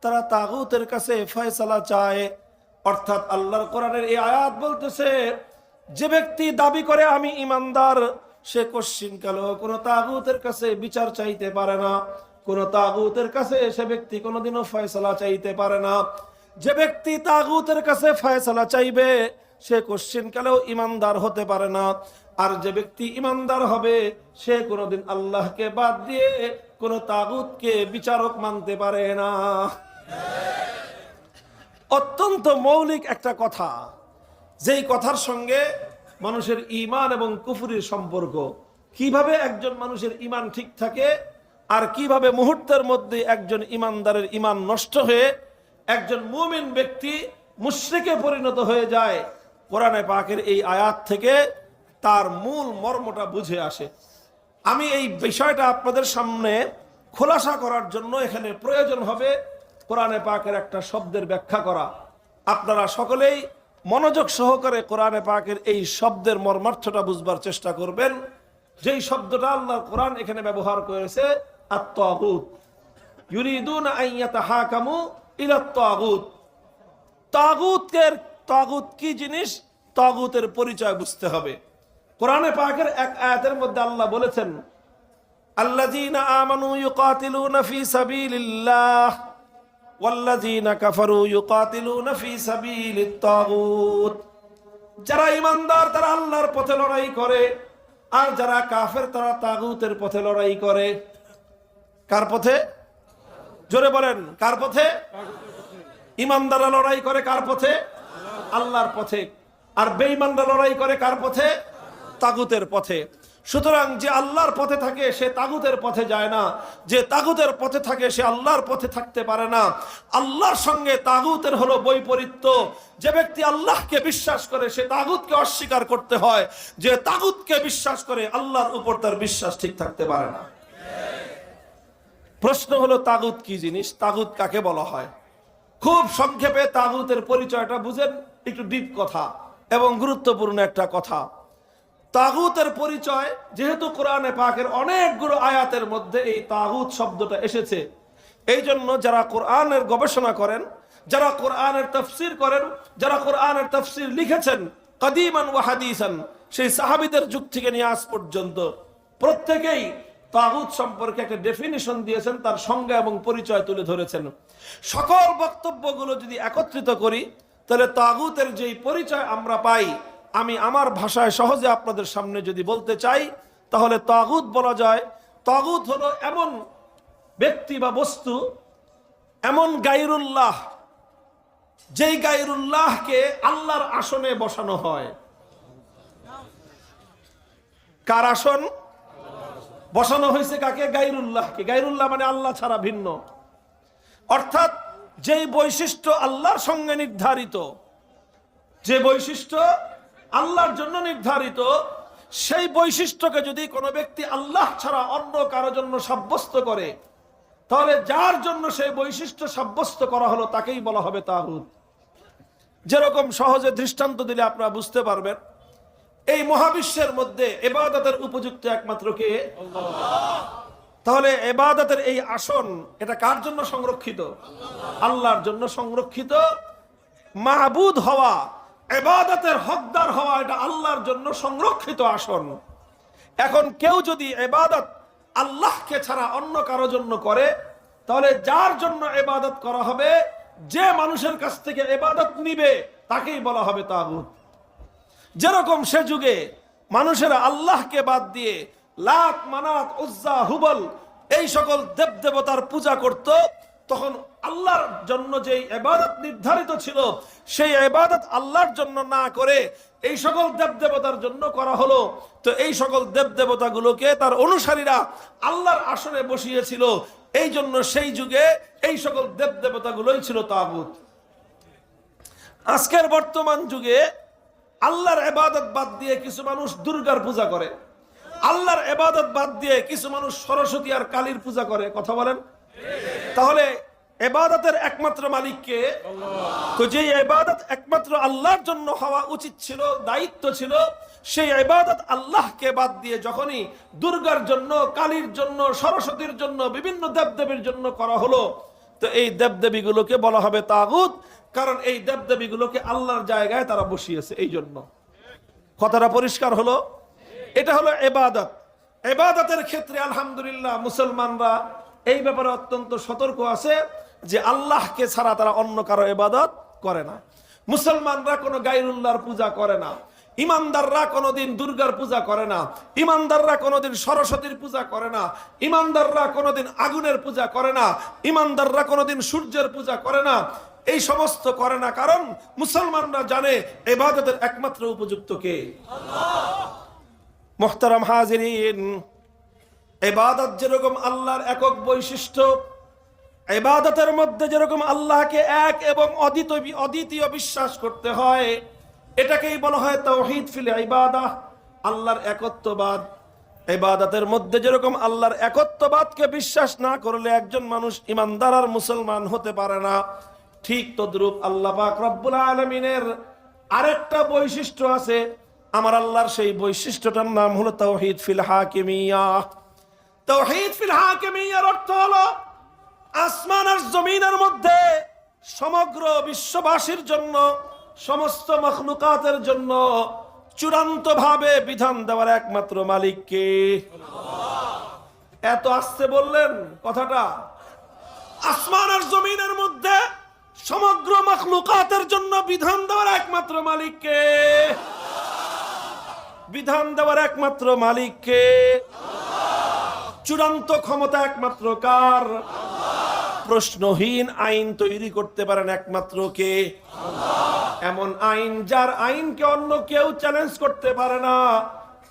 তারা তাগুতের কাছে ফয়সালা চায়। অর্থাৎ আল্লাহর কোরআনের এই আয়াত বলতেছে, যে ব্যক্তি দাবি করে আমি ঈমানদার, সে কশ্চিনকালেও কোনো তাগুতের কাছে বিচার চাইতে পারে না, কোন তাগুতের কাছে সে ব্যক্তি কোনোদিনও ফয়সালা চাইতে পারে না। যে ব্যক্তি তাগুতের কাছে ফয়সালা চাইবে সে কশ্চিনকালেও ঈমানদার হতে পারে না। আর যে ব্যক্তি ঈমানদার হবে সে কোনোদিন আল্লাহকে বাদ দিয়ে কোন তাগুতকে বিচারক মানতে পারে না। অত্যন্ত মৌলিক একটা কথা, যেই কথার সঙ্গে মানুষের ঈমান এবং কুফরির সম্পর্ক, কিভাবে একজন মানুষের ঈমান ঠিক থাকে আর কিভাবে মুহূর্তের মধ্যে একজন ঈমানদারের ঈমান নষ্ট হয়ে একজন মুমিন ব্যক্তি মুশরিকে পরিণত হয়ে যায়, কোরআনে পাকের এই আয়াত থেকে তার মূল মর্মটা বুঝে আসে। আমি এই বিষয়টা আপনাদের সামনে খোলাসা করার জন্য এখানে প্রয়োজন হবে কোরআনে পাকের একটা শব্দের ব্যাখ্যা করা। আপনারা সকলেই মনোযোগ সহকারে কোরআনে পাকের এই শব্দের মর্মার্থটা বুঝবার চেষ্টা করবেন। যেই শব্দটা আল্লাহর কোরআন এখানে ব্যবহার করেছে, আত-তাগুত, ইউরিদুনা আন ইয়াতাহাকামু ইলাত তাগুত। তাগুত কি জিনিস, তাগুতের পরিচয় বুঝতে হবে। কোরআনে পাকের এক আয়াতের মধ্যে আল্লাহ বলেছেন, আল্লাযীনা আমানু ইউকাতিলুনা ফি সাবিলিল্লাহ ওয়াল্লাযীনা কাফারু ইউকাতিলুনা ফি সাবিলিত তাগুত। যারা ঈমানদার তারা আল্লাহর পথে লড়াই করে, আর যারা কাফের তারা তাগুতের পথে লড়াই করে। কার পথে? জোরে বলেন, কার পথে? ঈমানদাররা লড়াই করে কার পথে? আল্লাহর পথে। আর বেঈমানরা লড়াই করে কার পথে? তাগুতের পথে। সুতরাং যে আল্লাহর পথে থাকে সে তাগুতের পথে যায় না, যে তাগুতের পথে থাকে সে আল্লাহর পথে থাকতে পারে না। আল্লাহর সঙ্গে তাগুতের হলো বৈপরীত্য। যে ব্যক্তি আল্লাহকে বিশ্বাস করে সে তাগুতকে অস্বীকার করতে হয়, যে তাগুতকে বিশ্বাস করে আল্লাহর উপর তার বিশ্বাস ঠিক থাকতে পারে না। প্রশ্ন হলো তাগুত কি জিনিস, তাগুত কাকে বলা হয়? খুব সংক্ষেপে তাগুতের পরিচয়টা বুঝেন, একটু ডিপ কথা এবং গুরুত্বপূর্ণ একটা কথা। তাগুতের পরিচয়, যেহেতু কোরআনে পাকের অনেকগুলো আয়াতের মধ্যে এই তাগুত শব্দটা এসেছে, এই জন্য যারা কোরআনের গবেষণা করেন, যারা কোরআনের তাফসীর করেন, যারা কোরআনের তাফসীর লিখেছেন কাদিমান ওয়া হাদিসান, সেই সাহাবীদের যুগ থেকে নিয়ে আজ পর্যন্ত প্রত্যেকেই তাগুত সম্পর্কে একটা ডেফিনিশন দিয়েছেন, তার সংজ্ঞা এবং পরিচয় তুলে ধরেছেন। সকল বক্তব্যগুলো যদি একত্রিত করি তাহলে তাগুতের যেই পরিচয় আমরা পাই, আমি আমার ভাষায় সহজে আপনাদের সামনে যদি বলতে চাই তাহলে তাগুত বলা যায়, তাগুত হলো এমন ব্যক্তি বা বস্তু, এমন গায়রুল্লাহ, যেই গায়রুল্লাহকে আল্লাহর আসনে বসানো হয়। কার আসন বসানো হয়েছে? কাকে? গায়রুল্লাহকে। গায়রুল্লাহ মানে আল্লাহ ছাড়া ভিন্ন। অর্থাৎ যেই বৈশিষ্ট্য আল্লাহর সঙ্গে নির্ধারিত, যে বৈশিষ্ট্য আল্লাহর জন্য নির্ধারিত, সেই বৈশিষ্ট্যকে যদি কোনো ব্যক্তি আল্লাহ ছাড়া অন্য কারো জন্য সাব্যস্ত করে, তাহলে যার জন্য সেই বৈশিষ্ট্য সাব্যস্ত করা হলো তাকেই বলা হবে তাগুত। যেরকম সহজে দৃষ্টান্ত দিলে আপনারা বুঝতে পারবেন, এই মহাবিশ্বের মধ্যে ইবাদতের উপযুক্ত একমাত্র কে? আল্লাহ। তাহলে ইবাদতের এই আসন এটা কার জন্য সংরক্ষিত? আল্লাহর জন্য সংরক্ষিত। মাহবুদ হওয়া, ইবাদতের হকদার হওয়া, এটা আল্লাহর জন্য সংরক্ষিত আসন। এখন কেউ যদি ইবাদত আল্লাহকে ছাড়া অন্য কারো জন্য করে, তাহলে যার জন্য ইবাদত করা হবে, যে মানুষের কাছ থেকে ইবাদত নিবে, তাকেই বলা হবে তাগুত। যেরকম সে যুগে মানুষেরা আল্লাহকে বাদ দিয়ে লাত, মানাত, উজ্জা, হুবল এই সকল দেবদেবতার পূজা করত, তখন আল্লাহর জন্য যে ইবাদত নির্ধারিত ছিল সেই ইবাদত আল্লাহর জন্য না করে এই সকল দেবদেবতার জন্য করা হলো। তো এই সকল দেবদেবতাগুলোকে তার অনুসারীরা আল্লাহর আসনে বসিয়েছিল, এই জন্য সেই যুগে এই সকল দেবদেবতাগুলোই ছিল তাগুত। আজকের বর্তমান যুগে আল্লাহর ইবাদত বাদ দিয়ে কিছু মানুষ দুর্গার পূজা করে, আল্লাহর ইবাদত বাদ দিয়ে কিছু মানুষ সরস্বতী আর কালীর পূজা করে। কথা বলেন। তাহলে ইবাদতের একমাত্র মালিক কে? তো যে ইবাদত একমাত্র আল্লাহর জন্য হওয়া উচিত ছিল, দায়িত্ব ছিল, সেই ইবাদত আল্লাহকে বাদ দিয়ে যখনই দুর্গার জন্য, কালীর জন্য, সরস্বতীর জন্য, বিভিন্ন দেবদেবীর জন্য করা হলো, তো এই দেবদেবীগুলোকে বলা হবে তাগুত। কারণ এই দেবদেবীগুলোকে আল্লাহর জায়গায় তারা বসিয়েছে, এই জন্য। কথাটা পরিষ্কার হলো? এটা হলো ইবাদত। ইবাদতের ক্ষেত্রে আলহামদুলিল্লাহ মুসলমানরা এই ব্যাপারে অত্যন্ত সতর্ক আছে যে আল্লাহকে ছাড়া তারা অন্য কারো ইবাদত করে না। মুসলমানরা কোনো গায়রুল্লাহর পূজা করে না, ইমানদাররা কোনোদিন দুর্গার পূজা করে না, ইমানদাররা কোনোদিন সরস্বতীর পূজা করে না, ইমানদাররা কোনোদিন আগুনের পূজা করে না, ইমানদাররা কোনোদিন সূর্যের পূজা করে না। এই সমস্ত করে না, কারণ মুসলমানরা জানে ইবাদতের একমাত্র উপযুক্ত কে? মুহতারাম হাজিরিন, ইবাদত যেরকম আল্লাহর একক বৈশিষ্ট্য, ইবাদতের মধ্যে যেরকম আল্লাহকে এক এবং অদ্বিতীয় বিশ্বাস করতে হয়, এটাকেই বলা হয় তাওহীদ ফিল ইবাদাহ, আল্লাহর একত্ববাদ। ইবাদতের মধ্যে যেরকম আল্লাহর একত্ববাদকে বিশ্বাস না করলে একজন মানুষ ইমানদার আর মুসলমান হতে পারে না, ঠিক তদ্রূপ আল্লাহ পাক রব্বুল আলামিনের আরেকটা বৈশিষ্ট্য আছে। আমার আল্লাহর সেই বৈশিষ্ট্যটার নাম হলো তাওহীদ ফিল হাকিমিয়াহ। তাওহীদ ফিল হাকিমিয়ার অর্থ হলো আসমান আর জমিনের মধ্যে সমগ্র বিশ্ববাসীর জন্য, সমস্ত মখলুকাতের জন্য চূড়ান্ত ভাবে বিধান দেওয়ার একমাত্র মালিক কে? এত আস্তে বললেন কথাটা। আসমান আর জমিনের মধ্যে সমগ্র মখলুকাতের জন্য বিধান দেওয়ার একমাত্র মালিক কে? বিধান দেওয়ার একমাত্র মালিক কে? চূড়ান্ত ক্ষমতা একমাত্র কার? প্রশ্নহীন আইন তৈরি করতে পারেন একমাত্র কে? এমন আইন যার আইনকে অন্য কেউ চ্যালেঞ্জ করতে পারে না,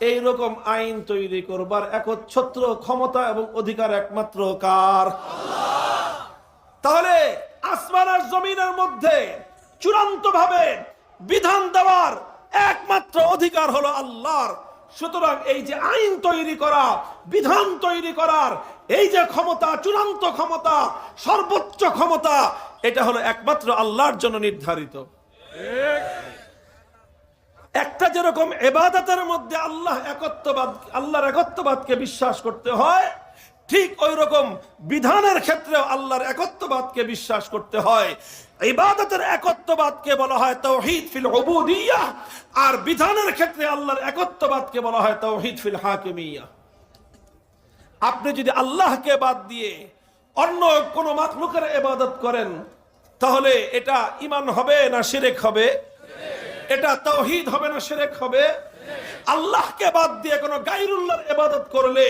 এইরকম আইন তৈরি করবার একচ্ছত্র ক্ষমতা এবং অধিকার একমাত্র কার? তাহলে আসমান আর জমিনের মধ্যে চূড়ান্ত ভাবে বিধান দেওয়ার একমাত্র অধিকার হলো আল্লাহর। সুতরাং এই যে আইন তৈরি করা, বিধান তৈরি করার এই যে ক্ষমতা, চূড়ান্ত ক্ষমতা, সর্বোচ্চ ক্ষমতা, এটা হলো একমাত্র আল্লাহর জন্য নির্ধারিত। একটা যেরকম ইবাদতের মধ্যে আল্লাহর একত্ববাদকে বিশ্বাস করতে হয়, ঠিক ওই রকম বিধানের ক্ষেত্রেও আল্লাহর একত্ববাদকে বিশ্বাস করতে হয়। ইবাদতের একত্ববাদকে বলা হয় তাওহীদ ফিল উবুদিয়্যাহ, আর বিধানের ক্ষেত্রে আল্লাহর একত্ববাদকে বলা হয় তাওহীদ ফিল হাকিমিয়্যাহ। আপনি যদি আল্লাহকে বাদ দিয়ে অন্য কোন মাখলুকের ইবাদত করেন, তাহলে এটা ঈমান হবে না শিরক হবে? এটা তাওহীদ হবে না শিরক হবে? আল্লাহকে বাদ দিয়ে কোন গায়রুল্লাহর ইবাদত করলে,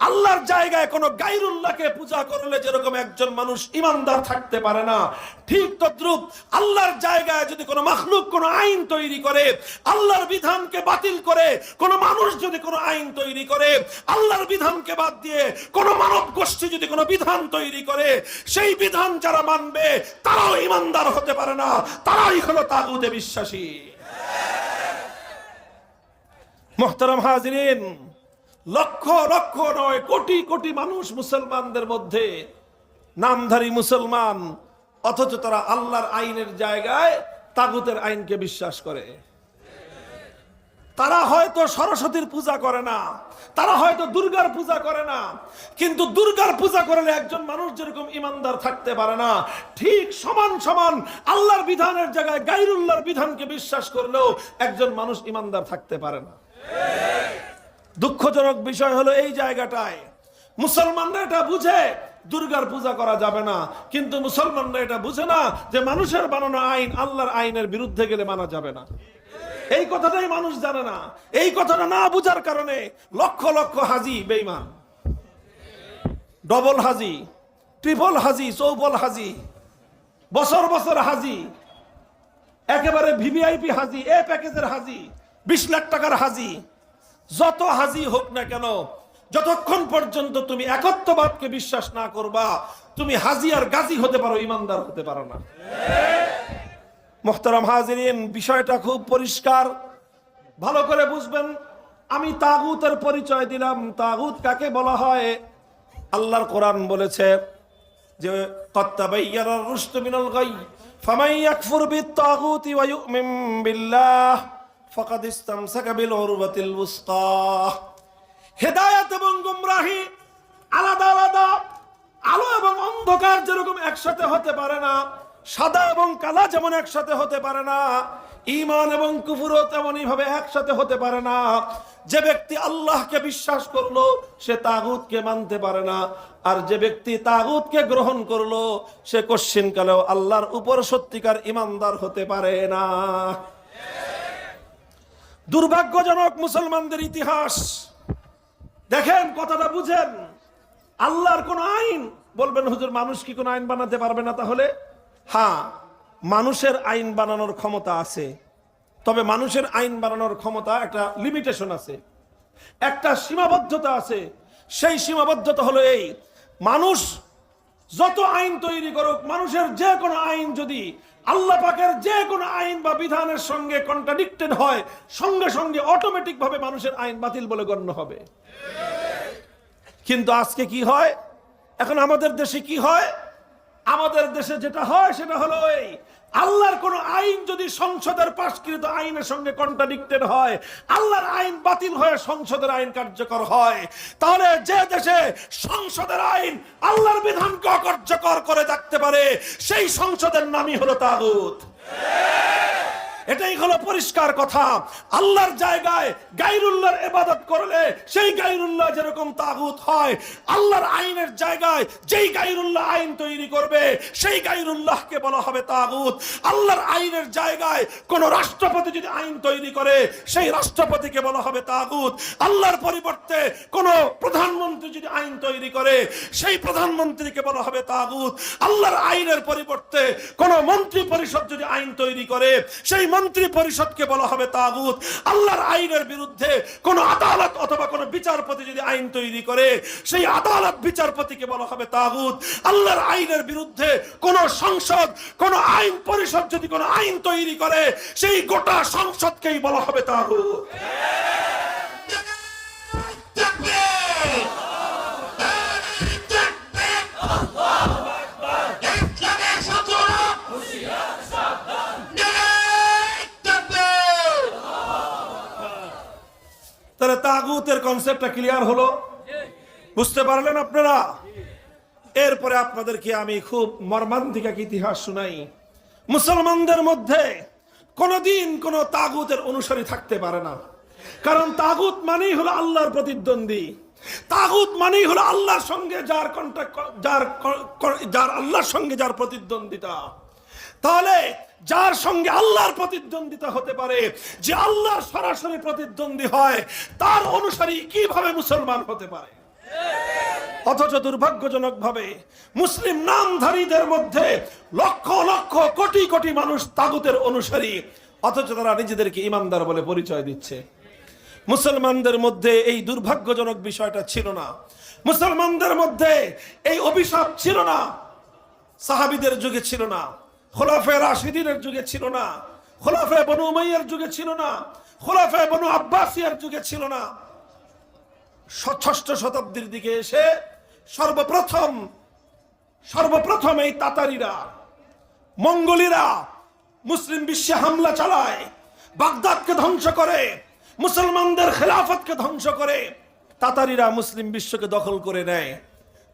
আল্লাহর জায়গায় কোন গায়রুল্লাহকে পূজা করলে যেরকম একজন মানুষ ঈমানদার থাকতে পারে না, ঠিক তদ্রূপ আল্লাহর জায়গায় যদি কোন মাখলুক কোন আইন তৈরি করে, আল্লাহর বিধানকে বাতিল করে কোন মানুষ যদি কোন আইন তৈরি করে, আল্লাহর বিধানকে বাদ দিয়ে কোন মানব গোষ্ঠী যদি কোন বিধান তৈরি করে, সেই বিধান যারা মানবে তারাও ঈমানদার হতে পারে না, তারাই হলো তাগুতে বিশ্বাসী। মুহতারাম হাজিরিন, লক্ষ লক্ষ নয় কোটি কোটি মানুষ মুসলমানদের মধ্যে নামধারী মুসলমান, অথচ তারা আল্লাহর আইনের জায়গায় তাগুতের আইনকে বিশ্বাস করে। তারা হয়তো সরস্বতীর পূজা করে না, তারা হয়তো দুর্গার পূজা করে না, কিন্তু দুর্গার পূজা করলে একজন মানুষ যেরকম ঈমানদার থাকতে পারে না, ঠিক সমান সমান আল্লাহর বিধানের জায়গায় গায়রুল্লাহর বিধানকে বিশ্বাস করলেও একজন মানুষ ঈমানদার থাকতে পারে না। দুঃখজনক বিষয় হলো এই জায়গাটায় মুসলমানরা এটা বুঝে দুর্গার পূজা করা যাবে না, কিন্তু মুসলমানরা এটা বুঝে না যে মানুষের বানানো আইন আল্লাহর আইনের বিরুদ্ধে গেলে মানা যাবে না। এই কথাটাই মানুষ জানে না। এই কথাটা না বুঝার কারণে লক্ষ লক্ষ হাজি বেঈমান, ডবল হাজি, ট্রিপল হাজি, চৌপল হাজি, বছর বছর হাজি, একেবারে ভিভিআইপি হাজি, এ প্যাকেজের হাজি, 20 লাখ টাকার হাজি, যত হাজি হোক না কেন, যতক্ষণ পর্যন্ত তুমি একত্ববাদকে বিশ্বাস না করবা, তুমি হাজি আর গাজী হতে পারো, ইমানদার হতে পারো না। মুহতারাম হাজিরিন, বিষয়টা খুব পরিষ্কার, ভালো করে বুঝবেন। আমি তাগুতের পরিচয় দিলাম। তাগুত কাকে বলা হয়? আল্লাহর কোরআন বলেছে যে ক্বাদ তাবায়্যানার রুশদু মিনাল গাই ফামান ইয়াকফুর বিত-তাগুতি ওয়া ইউমিন বিল্লাহ ফাকাদ ইসতামসাকা বিল উরওয়াতিল ওয়াসকা। হেদায়েত এবং গোমরাহি আলাদা আলাদা। আলো এবং অন্ধকার যেরকম একসাথে হতে পারে না, সাদা এবং কালা যেমন একসাথে হতে পারে না, ঈমান এবং কুফরও তেমনি ভাবে একসাথে হতে পারে না। যে ব্যক্তি আল্লাহকে বিশ্বাস করলো সে তাগুতকে মানতে পারে না, আর যে ব্যক্তি তাগুতকে গ্রহণ করলো সে কশ্চিনকালেও আল্লাহর উপর সত্যিকার ইমানদার হতে পারে না। দুর্ভাগ্যজনক মুসলমানদের ইতিহাস দেখেন, কথাটা বুঝেন। আল্লাহর কোন আইন, বলবেন হুজুর মানুষ কি কোন আইন বানাতে পারবে না? তাহলে হ্যাঁ, মানুষের আইন বানানোর ক্ষমতা আছে, তবে মানুষের আইন বানানোর ক্ষমতা একটা লিমিটেশন আছে, একটা সীমাবদ্ধতা আছে। সেই সীমাবদ্ধতা হলো এই: মানুষ যত আইন তৈরি করুক, মানুষের যে কোনো আইন যদি আল্লাহ পাকের যে কোনো আইন বা বিধানের সঙ্গে কন্ট্রাডিক্টেড হয়, সঙ্গে সঙ্গে অটোমেটিক ভাবে মানুষের আইন বাতিল বলে গণ্য হবে। কিন্তু আজকে কি হয়? এখন আমাদের দেশে কি হয়? আমাদের দেশে যেটা হয় সেটা হলো এই: আল্লাহর কোন আইন যদি সংসদের পাশকৃত আইনের সঙ্গে কন্ট্রাডিক্টেড হয়, আল্লাহর আইন বাতিল হয়ে সংসদের আইন কার্যকর হয়, তাহলে যে দেশে সংসদের আইন আল্লাহর বিধানকে অকার্যকর করে রাখতে পারে, সেই সংসদের নামই হলো তাগুত। এটাই হলো পরিষ্কার কথা। আল্লাহর জায়গায় গায়রুল্লাহর ইবাদত করলে সেই গায়রুল্লাহ যেরকম তাগুত হয়, আল্লাহর আইনের জায়গায় যেই গায়রুল্লাহ আইন তৈরি করবে সেই গায়রুল্লাহকে বলা হবে তাগুত। আল্লাহর আইনের জায়গায় কোন রাষ্ট্রপতি যদি আইন তৈরি করে সেই রাষ্ট্রপতিকে বলা হবে তাগুত। আল্লাহর পরিবর্তে কোন প্রধানমন্ত্রী যদি আইন তৈরি করে সেই প্রধানমন্ত্রীকে বলা হবে তাগুত। আল্লাহর আইনের পরিবর্তে কোন মন্ত্রী পরিষদ যদি আইন তৈরি করে সেই মন্ত্রী পরিষদকে বলা হবে তাগুত। আল্লাহর আইনের বিরুদ্ধে কোন আদালত অথবা কোন বিচারপতি যদি আইন তৈরি করে সেই আদালত বিচারপতিকে বলা হবে তাগুত। আল্লাহর আইনের বিরুদ্ধে কোন সংসদ, কোন আইন পরিষদ যদি কোন আইন তৈরি করে সেই গোটা সংসদকেই বলা হবে তাগুত। তাহলে তাগুতের কনসেপ্টটা ক্লিয়ার হলো, বুঝতে পারলেন আপনারা? এরপরে আপনাদেরকে আমি খুব মর্মান্তিক এক ইতিহাস শুনাই। মুসলমানদের মধ্যে কোনদিন কোন তাগুতের অনুসারী থাকতে পারে না, কারণ তাগুত মানেই হলো আল্লাহর প্রতিদ্বন্দ্বী। তাগুত মানেই হলো আল্লাহর সঙ্গে যার কন্ট্যাক্ট, যার আল্লাহর সঙ্গে যার প্রতিদ্বন্দ্বিতা। তাহলে যার সঙ্গে আল্লাহর প্রতিদ্বন্দ্বিতা হতে পারে, যে আল্লাহর সরাসরি প্রতিদ্বন্দ্বী হয়, তার অনুসারী কিভাবে মুসলমান হতে পারে? অথচ দুর্ভাগ্যজনক ভাবে মুসলিম নামধারীদের মধ্যে লক্ষ লক্ষ কোটি কোটি মানুষ তাগুতের অনুসারী, অথচ তারা নিজেদেরকে ইমানদার বলে পরিচয় দিচ্ছে। মুসলমানদের মধ্যে এই দুর্ভাগ্যজনক বিষয়টা ছিল না, মুসলমানদের মধ্যে এই অভিশাপ ছিল না, সাহাবীদের যুগে ছিল না, খোলাফায়ে রাশিদিনের যুগে ছিল না, খোলাফায়ে বনু উমাইয়ার যুগে ছিল না, খোলাফায়ে বনু আব্বাসিয়ার যুগে ছিল না। ষষ্ঠ শতাব্দীর দিকে এসে সর্বপ্রথম এই তাতারিরা, মঙ্গোলিরা মুসলিম বিশ্বে হামলা চালায়, বাগদাদকে ধ্বংস করে, মুসলমানদের খেলাফতকে ধ্বংস করে। তাতারিরা মুসলিম বিশ্বকে দখল করে নেয়,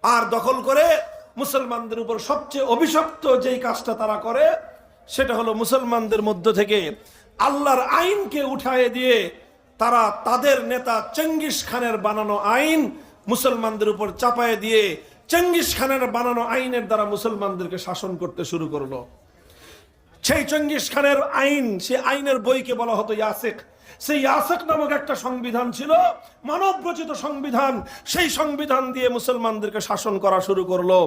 আর দখল করে মুসলমানদের উপর সবচেয়ে অভিশপ্ত যেই কাজটা তারা করে সেটা হলো মুসলমানদের মধ্য থেকে আল্লাহর আইনকে উঠায়ে দিয়ে তারা তাদের নেতা চেঙ্গিস খানের বানানো আইন মুসলমানদের উপর চাপায়ে দিয়ে চেঙ্গিস খানের বানানো আইনের দ্বারা মুসলমানদেরকে শাসন করতে শুরু করলো। সেই চেঙ্গিস খানের আইন, সেই আইনের বইকে বলা হতো ইয়াসিক। সেই ইয়াসেক নামক একটা সংবিধান ছিল, মানব রচিত সংবিধান। সেই সংবিধান দিয়ে মুসলমানদেরকে শাসন করা শুরু করলো।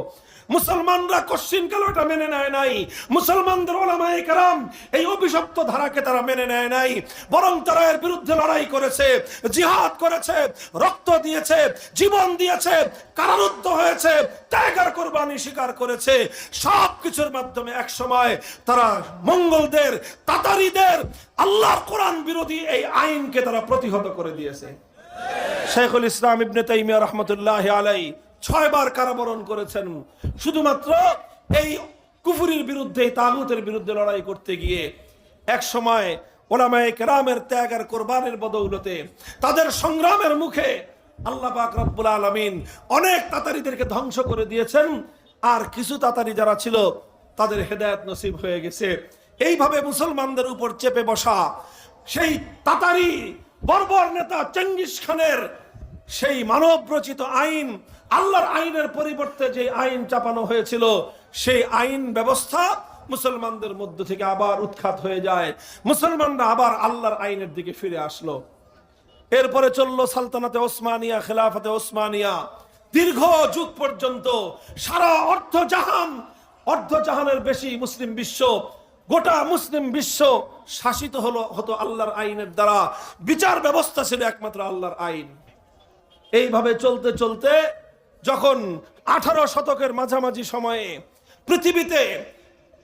মুসলমানরা কশ্চিনকাল এটা মেনে নেয় নাই। মুসলমানদের ওলামায়ে কেরাম এই অভিশপ্ত ধারাকে তারা মেনে নেয় নাই, বরং তারা এর বিরুদ্ধে লড়াই করেছে, জিহাদ করেছে, রক্ত দিয়েছে, জীবন দিয়েছে, কারারুদ্ধ হয়েছে, ত্যাগ আর কোরবানি স্বীকার করেছে। সব কিছুর মাধ্যমে এক সময় তারা মঙ্গলদের, তাতারিদের আল্লাহর কোরআন বিরোধী এই আইনকে তারা প্রতিহত করে দিয়েছে। শেখুল ইসলাম ইবনে তাইমিয়া রাহমাতুল্লাহি আলাইহি 6 বার কারাবরণ করেছেন শুধুমাত্র এই কুফরির বিরুদ্ধে, তাগুতের বিরুদ্ধে লড়াই করতে গিয়ে। এক সময় উলামায়ে কেরামের ত্যাগ আর কোরবানির বদৌলতে, তাদের সংগ্রামের মুখে আল্লাহ পাক রব্বুল আলামিন অনেক তাতারিদেরকে ধ্বংস করে দিয়েছেন, আর কিছু তাতারি যারা ছিল তাদের হেদায়েত নসিব হয়ে গেছে। এইভাবে মুসলমানদের উপর চেপে বসা সেই তাতারি বর্বর নেতা চেঙ্গিস খানের সেই মানব রচিত আইন, আল্লাহর আইনের পরিবর্তে যে আইন চাপানো হয়েছিল, সেই আইন ব্যবস্থা মুসলমানদের মধ্য থেকে আবার উৎখাত হয়ে যায়। মুসলমানরা আবার আল্লাহর আইনের দিকে ফিরে আসলো। এরপরে চললো সালতানাতে ওসমানিয়া, খেলাফতে ওসমানিয়া। দীর্ঘ যুগ পর্যন্ত সারা অর্ধজাহানের বেশি মুসলিম বিশ্ব, গোটা মুসলিম বিশ্ব শাসিত হতো আল্লাহর আইনের দ্বারা। বিচার ব্যবস্থা ছিল একমাত্র আল্লাহর আইন। এইভাবে চলতে চলতে যখন 18 শতকের মাঝামাঝি সময়ে পৃথিবীতে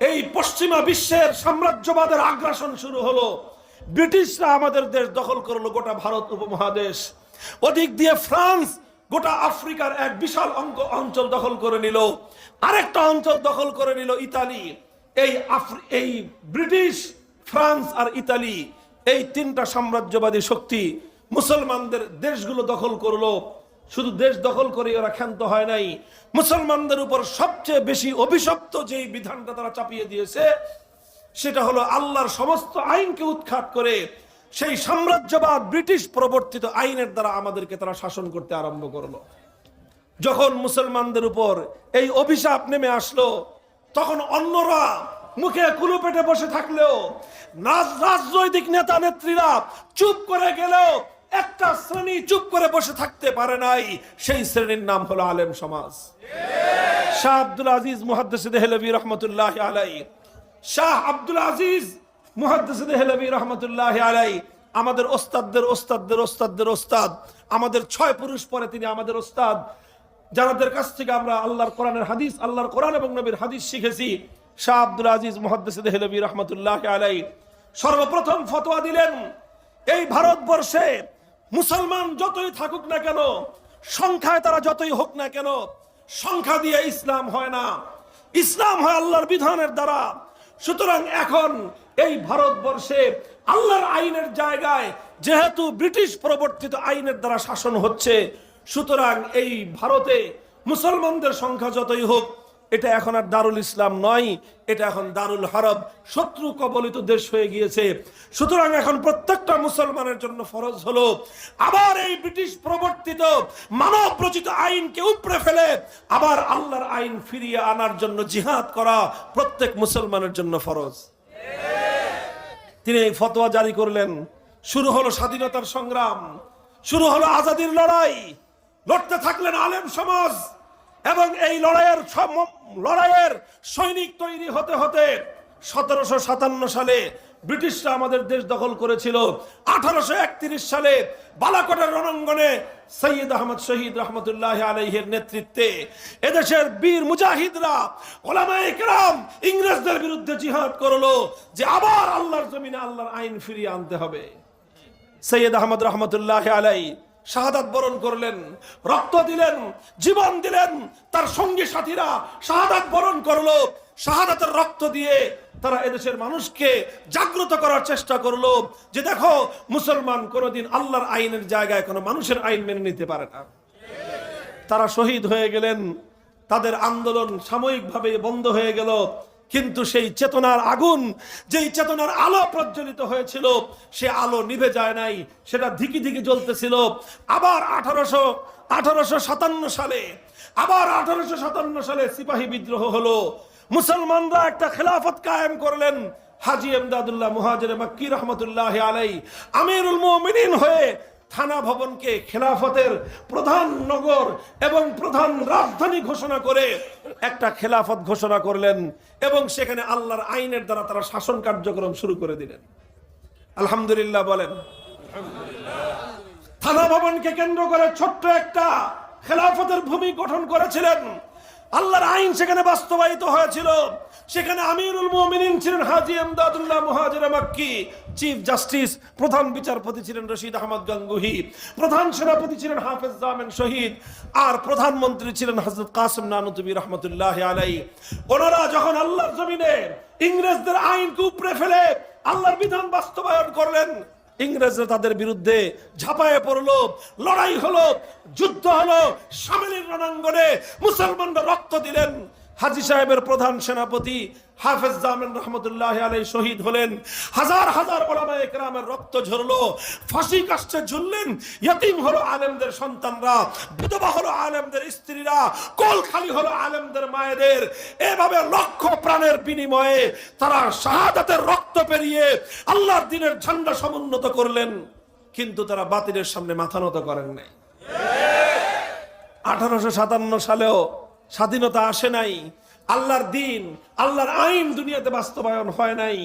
এই পশ্চিমা বিশ্বের সাম্রাজ্যবাদের আগ্রাসন শুরু হলো, ব্রিটিশরা আমাদের দেশ দখল করলো, গোটা ভারত উপমহাদেশ। ওদিক দিয়ে ফ্রান্স গোটা আফ্রিকার এক বিশাল অঞ্চল দখল করে নিল। আরেকটা অঞ্চল দখল করে নিল ইতালি। এই ব্রিটিশ, ফ্রান্স আর ইতালি, এই 3টা সাম্রাজ্যবাদী শক্তি মুসলমানদের দেশগুলো দখল করলো। শুধু দেশ দখল করে ওরা ক্ষান্ত হয় নাই, মুসলমানদের উপর সবচেয়ে বেশি অভিশপ্ত যেই বিধানটা তারা চাপিয়ে দিয়েছে, সেটা হলো আল্লাহর সমস্ত আইনকে উৎখাত করে সেই সাম্রাজ্যবাদ ব্রিটিশ প্রবর্তিত আইনের দ্বারা আমাদেরকে তারা শাসন করতে আরম্ভ করলো। যখন মুসলমানদের উপর এই অভিশাপ নেমে আসলো, তখন অন্যরা মুখে কুলুপেটে বসে থাকলেও, রাজনৈতিক নেতা নেত্রীরা চুপ করে গেলেও একটা শ্রেণী চুপ করে বসে থাকতে পারে নাই। সেই শ্রেণীর নাম হলো আলেম সমাজ। শাহ আব্দুল আজিজ মুহাদ্দিস দেহলভী রহমতুল্লাহ আলাইহি, শাহ আব্দুল আজিজ মুহাদ্দিস দেহলভী রহমতুল্লাহ আলাইহি আমাদের ওস্তাদদের ওস্তাদদের ওস্তাদদের ওস্তাদ, আমাদের 6 পুরুষ পরে তিনি আমাদের ওস্তাদ, যাদের কাছ থেকে আমরা আল্লাহর কোরআনের হাদিস, আল্লাহর কোরআন এবং নবীর হাদিস শিখেছি। শাহ আব্দুল আজিজ মুহাদ্দিস দেহলভী রহমতুল্লাহ আলাইহি সর্বপ্রথম ফতোয়া দিলেন, এই ভারতবর্ষে মুসলমান যতই থাকুক না কেন, সংখ্যায় তারা যতই হোক না কেন, সংখ্যা দিয়ে ইসলাম হয় না, ইসলাম হয় আল্লাহর বিধানের দ্বারা। সুতরাং এখন এই ভারতবর্ষে আল্লাহর আইনের জায়গায় যেহেতু ব্রিটিশ প্রবর্তিত আইনের দ্বারা শাসন হচ্ছে, সুতরাং এই ভারতে মুসলমানদের সংখ্যা যতই হোক, এটা এখন আর দারুল ইসলাম নয়, এটা এখন দারুল হারব, শত্রু কবলিত দেশ হয়ে গিয়েছে। সুতরাং এখন প্রত্যেকটা মুসলমানের জন্য ফরজ হলো আবার এই ব্রিটিশ প্রবর্তিত মানব রচিত আইনকে উপড়ে ফেলে আবার আল্লাহর আইন ফিরিয়ে আনার জন্য জিহাদ করা প্রত্যেক মুসলমানের জন্য ফরজ। তিনি এই ফতোয়া জারি করলেন। শুরু হলো স্বাধীনতার সংগ্রাম, শুরু হলো আজাদির লড়াই। লড়তে থাকলেন আলেম সমাজ, এবং এই লড়াইয়ের সৈনিক তৈরি হতে হতে 1757 সালে ব্রিটিশরা আমাদের দেশ দখল করেছিল। 1831 সালে বালাকোটের রণাঙ্গনে সৈয়দ আহমদ শহীদ রহমতুল্লাহ আলাইহির নেতৃত্বে এদেশের বীর মুজাহিদরা, ওলামায়ে কেরাম ইংরেজদের বিরুদ্ধে জিহাদ করলো যে আবার আল্লাহর জমিনে আল্লাহর আইন ফিরিয়ে আনতে হবে। সৈয়দ আহমদ রহমতুল্লাহ আলাইহি শাহাদাত বরণ করলেন, রক্ত দিলেন, জীবন দিলেন। তার সঙ্গী সাথীরা শাহাদাত বরণ করলো। শাহাদাতের রক্ত দিয়ে তারা এদেশের মানুষকে জাগ্রত করার চেষ্টা করলো যে দেখো, মুসলমান কোনোদিন আল্লাহর আইনের জায়গায় কোনো মানুষের আইন মেনে নিতে পারে না। তারা শহীদ হয়ে গেলেন, তাদের আন্দোলন সাময়িকভাবে বন্ধ হয়ে গেল, কিন্তু সেই চেতনার আগুন, যেই চেতনার আলো প্রজ্বলিত হয়েছিল, সে আলো নিভে যায় নাই, সেটা ধিকি ধিকি জ্বলতেছিল। আবার 1857 সালে সিপাহী বিদ্রোহ হলো। মুসলমানরা একটা খেলাফত কায়েম করলেন, হাজী এমদাদুল্লাহ মুহাজিরে মক্কি রহমতুল্লাহ আলাইহি আমিরুল মুমিনিন হয়ে থানা ভবনকে খেলাফতের প্রধান নগর এবং প্রধান রাজধানী ঘোষণা করে একটা খেলাফত ঘোষণা করলেন এবং সেখানে আল্লাহর আইনের দ্বারা তারা শাসন কার্যক্রম শুরু করে দিলেন। আলহামদুলিল্লাহ বলেন। থানা ভবনকে কেন্দ্র করে ছোট্ট একটা খেলাফতের ভূমি গঠন করেছিলেন। আল্লাহর আইন সেখানে বাস্তবায়িত হয়েছিল। সেখানে আমিরুল মুমিনিন ছিলেন হাজী এমদাদুল্লাহ মুহাজিরে মক্কি, চিফ জাস্টিস প্রধান বিচারপতি ছিলেন রশিদ আহমদ গাঙ্গুহি, প্রধান সেনাপতি ছিলেন হাফেজ জামান শহীদ, আর প্রধানমন্ত্রী ছিলেন হযরত কাসিম নানুতুবি রহমতুল্লাহ আলাইহি। ওনারা যখন আল্লাহর জমিনে ইংরেজদের আইনকে উপড়ে ফেলে আল্লাহর বিধান বাস্তবায়ন করলেন, ইংরেজরা তাদের বিরুদ্ধে ঝাঁপায়ে পড়লো, লড়াই হলো, যুদ্ধ হলো, শামিলির রণাঙ্গনে মুসলমানরা রক্ত দিলেন। হাজী সাহেবের প্রধান সেনাপতি হাফেজ জামান রহমতুল্লাহ আলাইহি শহীদ হলেন। হাজার হাজার উলামায়ে কেরামের রক্ত ঝরলো, ফাঁসি কাষ্ঠে ঝুললেন। ইতিম হলো আলেমদের সন্তানরা, বিধবা হলো আলেমদের স্ত্রীরা, কোল খালি হলো আলেমদের মায়েদের। এভাবে লক্ষ প্রাণের বিনিময়ে তারা শাহাদাতের রক্ত পেরিয়ে আল্লাহর দ্বীনের ঝান্ডা সমুন্নত করলেন, কিন্তু তারা বাতিলের সামনে মাথা নত করেন নাই। 1857 সালেও স্বাধীনতা আসে নাই, আল্লাহর দ্বীন আল্লাহর আইন দুনিয়াতে বাস্তবায়ন হয় নাই।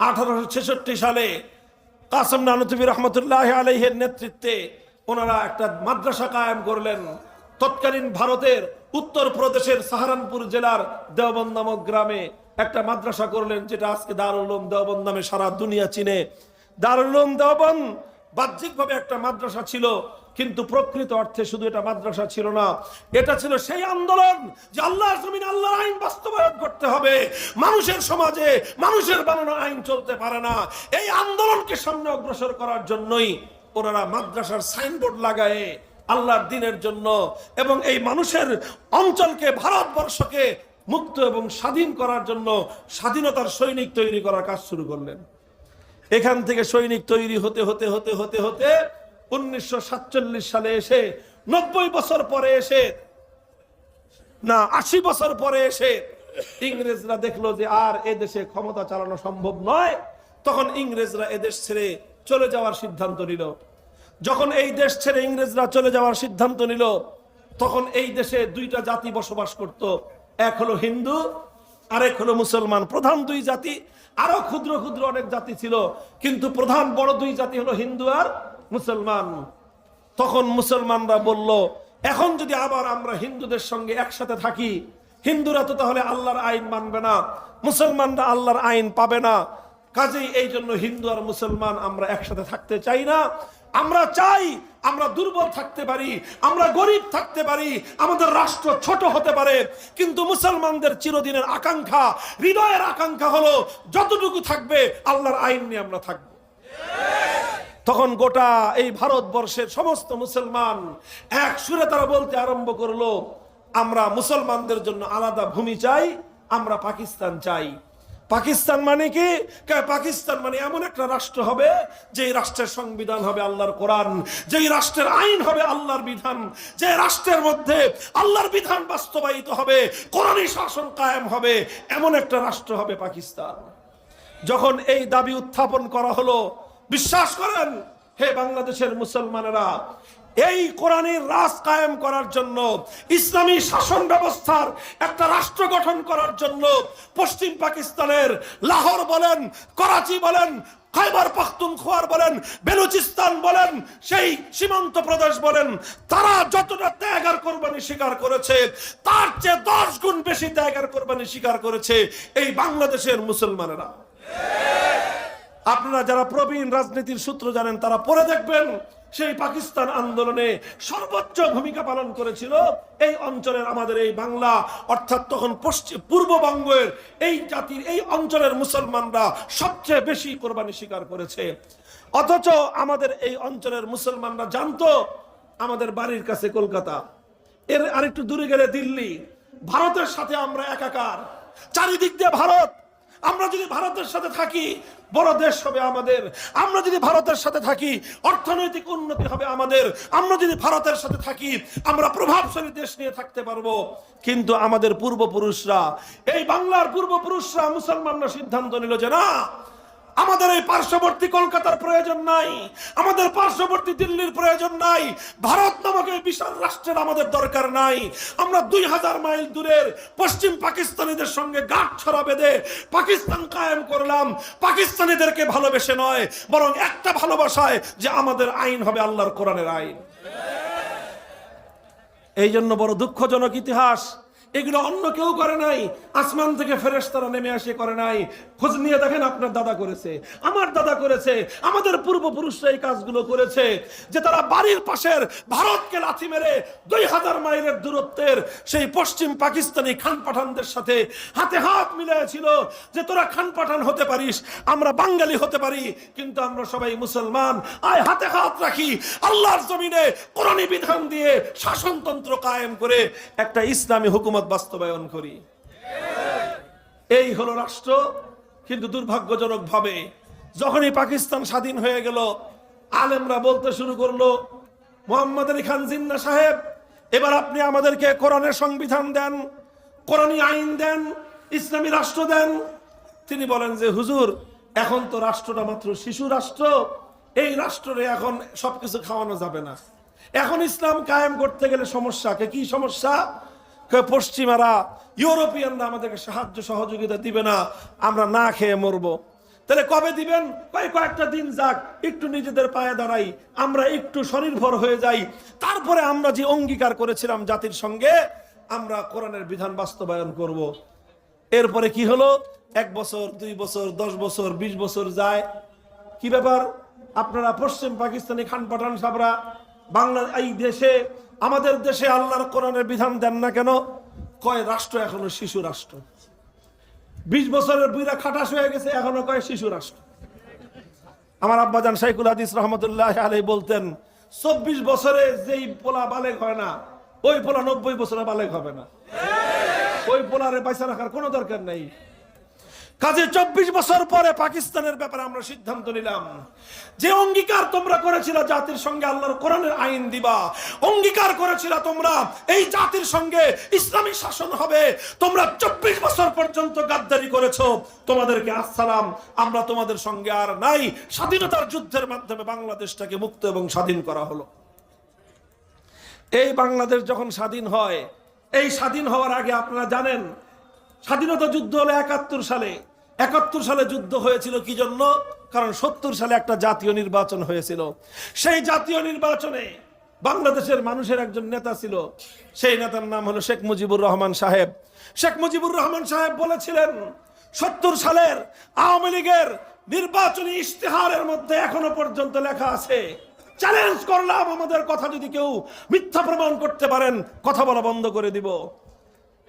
1866 সালে কাসিম নানুতুবি রহমতুল্লাহ আলাইহির নেতৃত্বে ওনারা একটা মাদ্রাসা কায়েম করলেন। তৎকালীন ভারতের উত্তর প্রদেশের সাহারানপুর জেলার দেওবন্দ নামক গ্রামে একটা মাদ্রাসা করলেন, যেটা আজকে দারুল উলুম দেওবন্দ নামে সারা দুনিয়া চিনে। দারুল উলুম দেওবন্দ বাহ্যিকভাবে একটা মাদ্রাসা ছিল, কিন্তু প্রকৃত অর্থে শুধু এটা মাদ্রাসা ছিল না, এটা ছিল সেই আন্দোলন যে আল্লাহর জমিনে আল্লাহর আইন বাস্তবায়ন করতে হবে। মানুষের সমাজে মানুষের বানানো আইন চলতে পারে না। এই আন্দোলনকে সামনে অগ্রসর করার জন্যই ওনারা মাদ্রাসার সাইনবোর্ড লাগায়ে আল্লাহর দ্বীনের জন্য এবং এই মানুষের অঞ্চলকে, ভারতবর্ষকে মুক্ত এবং স্বাধীন করার জন্য স্বাধীনতার সৈনিক তৈরি করার কাজ শুরু করলেন। এখান থেকে সৈনিক তৈরি হতে হতে হতে হতে হতে 1947 সালে এসে 90 বছর পরে এসে না 80 বছর পরে এসে ইংরেজরা দেখলো যে আর এদেশে ক্ষমতা চালানো সম্ভব নয়। তখন ইংরেজরা এদেশ ছেড়ে চলে যাওয়ার সিদ্ধান্ত নিল। যখন এই দেশ ছেড়ে ইংরেজরা চলে যাওয়ার সিদ্ধান্ত নিল, তখন এই দেশে দুইটা জাতি বসবাস করত, এক হলো হিন্দু আর এক হলো মুসলমান। প্রধান দুই জাতি, আরো ক্ষুদ্র ক্ষুদ্র অনেক জাতি ছিল, কিন্তু প্রধান বড় দুই জাতি হলো হিন্দু আর মুসলমান। তখন মুসলমানরা বলল, এখন যদি আবার আমরা হিন্দুদের সঙ্গে একসাথে থাকি, হিন্দুরা তো তাহলে আল্লাহর আইন মানবে না, মুসলমানরা আল্লাহর আইন পাবে না। কাজেই এই জন্য হিন্দু আর মুসলমান আমরা একসাথে থাকতে চাই না। আমরা চাই আমরা দুর্বল থাকতে পারি, আমরা গরিব থাকতে পারি, আমাদের রাষ্ট্র ছোট হতে পারে, কিন্তু মুসলমানদের চিরদিনের আকাঙ্ক্ষা, হৃদয়ের আকাঙ্ক্ষা হলো যতটুকু থাকবে আল্লাহর আইন নিয়ে আমরা থাকবো। তখন গোটা এই ভারতবর্ষের সমস্ত মুসলমান এক সুরে তারা বলতে আরম্ভ করলো, আমরা মুসলমানদের জন্য আলাদা ভূমি চাই, আমরা পাকিস্তান চাই। পাকিস্তান মানে কি? পাকিস্তান মানে এমন একটা রাষ্ট্র হবে যে রাষ্ট্রের সংবিধান হবে আল্লাহর কোরআন, যেই রাষ্ট্রের আইন হবে আল্লাহর বিধান, যে রাষ্ট্রের মধ্যে আল্লাহর বিধান বাস্তবায়িত হবে, কোরআনী শাসন কায়েম হবে, এমন একটা রাষ্ট্র হবে পাকিস্তান। যখন এই দাবি উত্থাপন করা হলো, বিশ্বাস করেন হে বাংলাদেশের মুসলমানেরা, এই কোরআনের রাজ কায়েম করার জন্য, ইসলামী শাসন ব্যবস্থার একটা রাষ্ট্র গঠন করার জন্য পশ্চিম পাকিস্তানের লাহোর বলেন, করাচি বলেন, খাইবার পাখতুনখোয়ার বলেন, বেলুচিস্তান বলেন, সেই সীমান্ত প্রদেশ বলেন, তারা যতটা ত্যাগ আর কোরবানি স্বীকার করেছে, তার চেয়ে 10 গুণ বেশি ত্যাগ আর কোরবানি স্বীকার করেছে এই বাংলাদেশের মুসলমানেরা। আপনারা যারা প্রবীণ রাজনীতির সূত্র জানেন, তারা পড়ে দেখবেন সেই পাকিস্তান আন্দোলনে সর্বোচ্চ ভূমিকা পালন করেছিল এই অঞ্চলের, আমাদের এই বাংলা, অর্থাৎ তখন পূর্ববঙ্গের এই জাতির, এই অঞ্চলের মুসলমানরা সবচেয়ে বেশি কোরবানি স্বীকার করেছে। অথচ আমাদের এই অঞ্চলের মুসলমানরা জানতো আমাদের বাড়ির কাছে কলকাতা, এর আরেকটু দূরে গেলে দিল্লি, ভারতের সাথে আমরা একাকার, চারিদিক দিয়ে ভারত, আমরা যদি ভারতের সাথে থাকি বড় দেশ হবে আমাদের, আমরা যদি ভারতের সাথে থাকি অর্থনৈতিক উন্নতি হবে আমাদের, আমরা যদি ভারতের সাথে থাকি আমরা প্রভাবশালী দেশ নিয়ে থাকতে পারবো। কিন্তু আমাদের পূর্বপুরুষরা, এই বাংলার পূর্বপুরুষরা, মুসলমানরা সিদ্ধান্ত নিল যে না, আমাদের এই পার্শ্ববর্তী কলকাতার প্রয়োজন নাই, আমাদের পার্শ্ববর্তী দিল্লির প্রয়োজন নাই, ভারত নামক এই বিশাল রাষ্ট্রের আমাদের দরকার নাই। আমরা 2000 মাইল দূরের পশ্চিম পাকিস্তানিদের সঙ্গে গাঁটছড়া বেঁধে পাকিস্তান কায়েম করলাম, পাকিস্তানিদেরকে ভালোবেসে নয়, বরং একটা ভালোবাসায় যে আমাদের আইন হবে আল্লাহর কোরআনের আইন। এই জন্য বড় দুঃখজনক ইতিহাস, এগুলো অন্য কেউ করে নাই, আসমান থেকে ফেরেশতারা নেমে আসে করে নাই। খোঁজ নিয়ে দেখেন, আপনার দাদা করেছে, আমার দাদা করেছে, আমাদের পূর্বপুরুষরা এই কাজগুলো করেছে, যে তারা বাড়ির পাশের ভারতকে লাথি মেরে 2000 মাইলের দূরত্বের সেই পশ্চিম পাকিস্তানি খান পাঠানদের সাথে হাতে হাত মিলিয়েছিল যে তোরা খান পাঠান হতে পারিস, আমরা বাঙালি হতে পারি, কিন্তু আমরা সবাই মুসলমান, আয় হাতে হাত রাখি, আল্লাহর জমিনে কোরআনী বিধান দিয়ে শাসনতন্ত্র কায়েম করে একটা ইসলামী হুকুমত বাস্তবায়ন করি। এই হলো রাষ্ট্র। কিন্তু দুর্ভাগ্যজনক ভাবে যখনই পাকিস্তান স্বাধীন হয়ে গেল, আলেমরা বলতে শুরু করলো, মোহাম্মদ আলী খান জিন্না সাহেব, এবার আপনি আমাদেরকে কোরআনের সংবিধান দেন, কোরআনী আইন দেন, ইসলামী রাষ্ট্র দেন। তিনি বলেন যে হুজুর, এখন তো রাষ্ট্রটা মাত্র শিশু রাষ্ট্র, এই রাষ্ট্রে এখন সবকিছু খাওয়ানো যাবে না, এখন ইসলাম কায়েম করতে গেলে সমস্যা। কি সমস্যা? পশ্চিমারা, ইউরোপিয়ানরা আমাদেরকে সাহায্য সহযোগিতা দিবে না, আমরা না খেয়ে মরবো। তাহলে কবে দিবেন? কয়েকটা দিন যাক, একটু নিজেদের পায়ে দাঁড়াই, আমরা একটু স্বনির্ভর হয়ে যাই, তারপরে আমরা যে অঙ্গীকার করেছিলাম জাতির সঙ্গে, আমরা কোরআনের বিধান বাস্তবায়ন করব। এরপরে কি হলো? 1 বছর, 2 বছর, 10 বছর, 20 বছর যায়। কি ব্যাপার, আপনারা পশ্চিম পাকিস্তানি খান পাঠান সাবরা বাংলা এই দেশে, আমাদের দেশে আল্লাহর কোরআনের বিধান দেন না কেন? কয় রাষ্ট্র এখনো শিশু রাষ্ট্র। 20 বছরের বুইরা খাটাস হয়ে গেছে, এখনো কয় শিশু রাষ্ট্র। আমার আব্বাজান শাইখুল হাদিস রহমতুল্লাহ আলাইহি বলতেন, 24 বছরে যেই পোলা বালেগ হয় না, ওই পোলা 90 বছরে বালেগ হবে না। ওই পোলারে পয়সা রাখার কোনো দরকার নেই। কাজে 24 বছর পরে পাকিস্তানের ব্যাপারে আমরা সিদ্ধান্ত নিলাম, যে অঙ্গীকার তোমরা করেছিল জাতির সঙ্গে আল্লাহর কোরআনের আইন দিবা, অঙ্গীকার করেছিল তোমরা এই জাতির সঙ্গে ইসলামী শাসন হবে, তোমরা 24 বছর পর্যন্ত গাদ্দারি করেছো, তোমাদেরকে আসসালাম, আমরা তোমাদের সঙ্গে আর নাই। স্বাধীনতার যুদ্ধের মাধ্যমে বাংলাদেশটাকে মুক্ত এবং স্বাধীন করা হলো। এই বাংলাদেশ যখন স্বাধীন হয়, এই স্বাধীন হওয়ার আগে আপনারা জানেন স্বাধীনতা যুদ্ধ হলো 71 সালে। 71 সালে যুদ্ধ হয়েছিল কি জন্য? কারণ 70 সালে একটা জাতীয় নির্বাচন হয়েছিল। সেই জাতীয় নির্বাচনে বাংলাদেশের মানুষের একজন নেতা ছিল, সেই নেতার নাম হলো শেখ মুজিবুর রহমান সাহেব। শেখ মুজিবুর রহমান সাহেব বলেছিলেন, 70 সালের আওয়ামী লীগের নির্বাচনী ইশতেহারের মধ্যে এখনো পর্যন্ত লেখা আছে, চ্যালেঞ্জ করলাম, আমাদের কথা যদি কেউ মিথ্যা প্রমাণ করতে পারেন, কথা বলা বন্ধ করে দিব।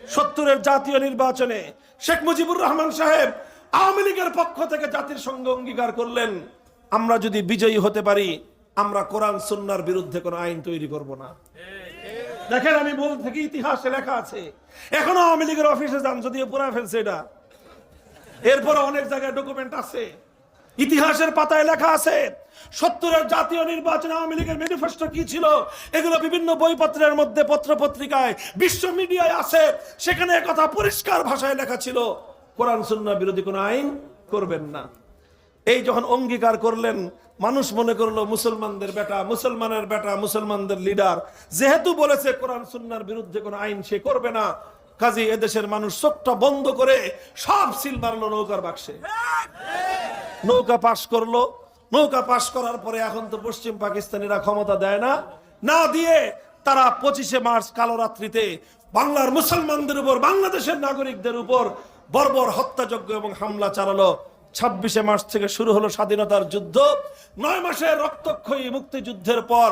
70-এর জাতীয় নির্বাচনে শেখ মুজিবুর রহমান সাহেব আওয়ামী লীগের পক্ষ থেকে জাতির সঙ্গে অঙ্গীকার করলেন, আমরা যদি বিজয়ী হতে পারি, আমরা কোরআন সুন্নাহর বিরুদ্ধে কোনো আইন তৈরি করব না। দেখেন, আমি বল থেকে ইতিহাসে লেখা আছে, এখনো আওয়ামী লীগের অফিসে যান, যদিও পুরা ফেলছে এটা, এরপরে অনেক জায়গায় ডকুমেন্ট আছে, ইতিহাসের পাতায় লেখা আছে। 70-এর জাতীয় নির্বাচনে আওয়ামী লীগের ম্যানিফেস্টো কি ছিল, এগুলো বিভিন্ন বইপত্রের মধ্যে, পত্র পত্রিকায়, বিশ্ব মিডিয়ায় আছে। সেখানে কথা পরিষ্কার ভাষায় লেখা ছিল, কোরআন সুন্নাহ বিরোধী কোনো আইন করবেন না। এই যখন অঙ্গীকার করলেন, মানুষ মনে করলো মুসলমানদের বেটা, মুসলমানের বেটা, মুসলমানদের লিডার, যেহেতু বলেছে কোরআন সুন্নাহর বিরুদ্ধে কোনো আইন সে করবে না, কাজে এদেশের মানুষ চোখটা বন্ধ করে সব সিল মারলো নৌকার বাক্সে। নৌকা পাশ করলো। নৌকা পাশ করার পরে এখন তো পশ্চিম পাকিস্তানিরা ক্ষমতা দেয় না, না দিয়ে তারা 25শে মার্চ কালো রাত্রিতে বাংলার মুসলমানদের উপর, বাংলাদেশের নাগরিকদের উপর বর্বর হত্যাযজ্ঞ এবং হামলা চালালো। 26শে মার্চ থেকে শুরু হলো স্বাধীনতার যুদ্ধ। 9 মাসের রক্তক্ষয়ী মুক্তিযুদ্ধের পর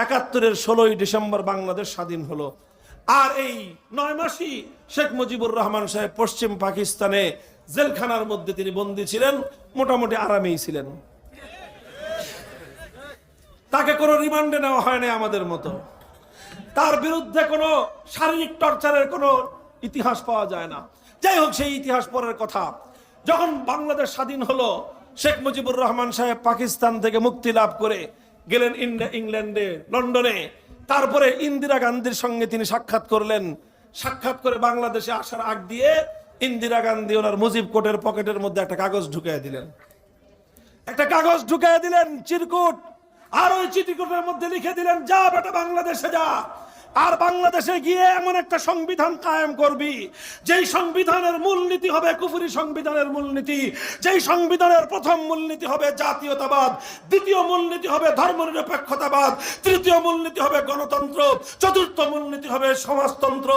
71-এর 16ই ডিসেম্বর বাংলাদেশ স্বাধীন হলো। আর এই 9 মাসই শেখ মুজিবুর রহমান সাহেব পশ্চিম পাকিস্তানে জেলখানার মধ্যে তিনি বন্দী ছিলেন, মোটামুটি আরামেই ছিলেন। তাকে কোনো রিমান্ডে নেওয়া হয়নি আমাদের মতো। তার বিরুদ্ধে কোনো শারীরিক টর্চারের কোনো ইতিহাস পাওয়া যায় না। যাই হোক, সেই ইতিহাস পরের কথা। যখন বাংলাদেশ স্বাধীন হলো, শেখ মুজিবুর রহমান সাহেব পাকিস্তান থেকে মুক্তি লাভ করে গেলেন ইংল্যান্ডে, লন্ডনে। তারপরে ইন্দিরা গান্ধীর সঙ্গে তিনি সাক্ষাৎ করলেন। সাক্ষাৎ করে বাংলাদেশে আসার আগ দিয়ে ইন্দিরা গান্ধী ওনার মুজিব কোটের পকেটের মধ্যে একটা কাগজ ঢুকিয়ে দিলেন, চিরকুট। আর ওই চিরকুটের মধ্যে লিখে দিলেন, যা বেটা বাংলাদেশে যা, আর বাংলাদেশে গিয়ে এমন একটা সংবিধান কায়েম করবি যেই সংবিধানের মূলনীতি হবে কুফরি সংবিধানের মূলনীতি, যেই সংবিধানের প্রথম মূলনীতি হবে জাতীয়তাবাদ, দ্বিতীয় মূলনীতি হবে ধর্মনিরপেক্ষতাবাদ, তৃতীয় মূলনীতি হবে গণতন্ত্র, চতুর্থ মূলনীতি হবে সমাজতন্ত্র।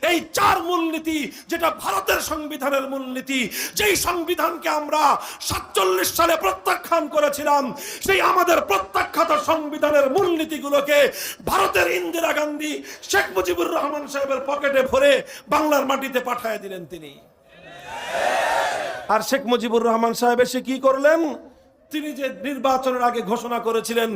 এই চার মূলনীতি যেটা ভারতের সংবিধানের মূলনীতি, যেই সংবিধানকে আমরা 47 সালে প্রত্যাখ্যান করেছিলাম, সেই আমাদের প্রত্যাখ্যাত সংবিধানের মূলনীতিগুলোকে ভারতের ইন্দিরা গান্ধী শেখ মুজিবুর রহমান সাহেবের পকেটে ভরে বাংলার মাটিতে পাঠিয়ে দিলেন তিনি। আর শেখ মুজিবুর রহমান সাহেব এসে কি করলেন? তিনি যে নির্বাচনের আগে ঘোষণা করেছিলেন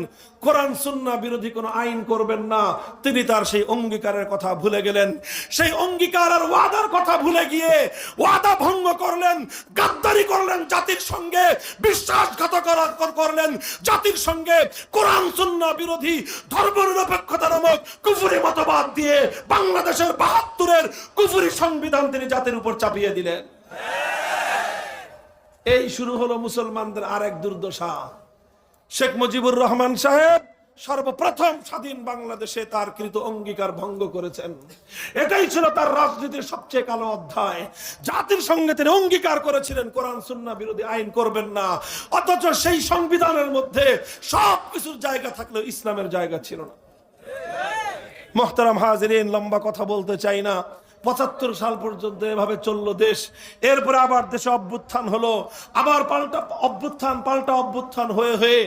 কোরআন সুন্নাহ বিরোধী কোনো আইন করবেন না, তিনি তার সেই অঙ্গীকারের কথা ভুলে গেলেন। সেই অঙ্গীকার আর ওয়াদার কথা ভুলে গিয়ে ওয়াদা ভঙ্গ করলেন, গাদ্দারি করলেন জাতির সঙ্গে, বিশ্বাসঘাতকতা করলেন জাতির সঙ্গে, কোরআন সুন্নাহ বিরোধী ধর্মনিরপেক্ষতা নামক কুফরি মতবাদ দিয়ে বাংলাদেশের 72-এর কুফরি সংবিধান তিনি জাতির উপর চাপিয়ে দিলেন। এই শুরু হলো মুসলমানদের আরেক দুর্দশা। শেখ মুজিবুর রহমান সাহেব সর্বপ্রথম স্বাধীন বাংলাদেশে তার কৃত অঙ্গীকার ভঙ্গ করেছেন। এটাই ছিল তার রাজনীতির সবচেয়ে কালো অধ্যায়। জাতির সঙ্গে তিনি অঙ্গীকার করেছিলেন কোরআন সুন্নাহ বিরোধী আইন করবেন না, অথচ সেই সংবিধানের মধ্যে সব কিছুর জায়গা থাকলেও ইসলামের জায়গা ছিল না। মোহতারাম হাজিরিন, লম্বা কথা বলতে চাই না। 75 সাল পর্যন্ত এভাবে চললো দেশ। এরপরে আবার দেশে অভ্যুত্থান হলো, আবার পাল্টা অভ্যুত্থান হয়ে হয়ে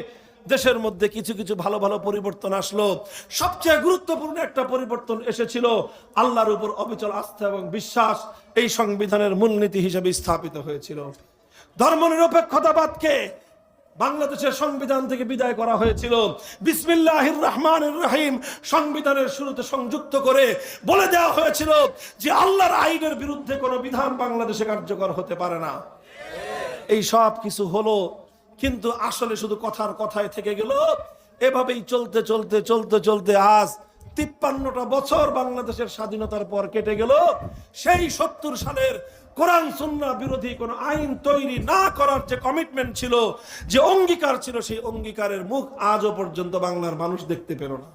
দেশের মধ্যে কিছু কিছু ভালো ভালো পরিবর্তন আসলো। সবচেয়ে গুরুত্বপূর্ণ একটা পরিবর্তন এসেছিল, আল্লাহর উপর অবিচল আস্থা এবং বিশ্বাস এই সংবিধানের মূলনীতি হিসেবে স্থাপিত হয়েছিল। ধর্মনিরপেক্ষতাবাদকে বাংলাদেশের সংবিধান থেকে বিদায় করা হয়েছিল। বিসমিল্লাহির রহমানির রহিম সংবিধানের শুরুতে সংযুক্ত করে বলে দেওয়া হয়েছিল যে আল্লাহর আইনের বিরুদ্ধে কোনো বিধান বাংলাদেশে কার্যকর হতে পারে না। এই সব কিছু হলো, কিন্তু আসলে শুধু কথার কথায় থেকে গেল। এভাবেই চলতে চলতে চলতে চলতে আজ 53টা বছর বাংলাদেশের স্বাধীনতার পর কেটে গেল। সেই 70 সালের কোরআন সুন্নাহ বিরোধী কোন আইন তৈরি না করার যে কমিটমেন্ট ছিল, যে অঙ্গীকার ছিল, সেই অঙ্গীকারের মুখ আজও পর্যন্ত বাংলার মানুষ দেখতে পেল না।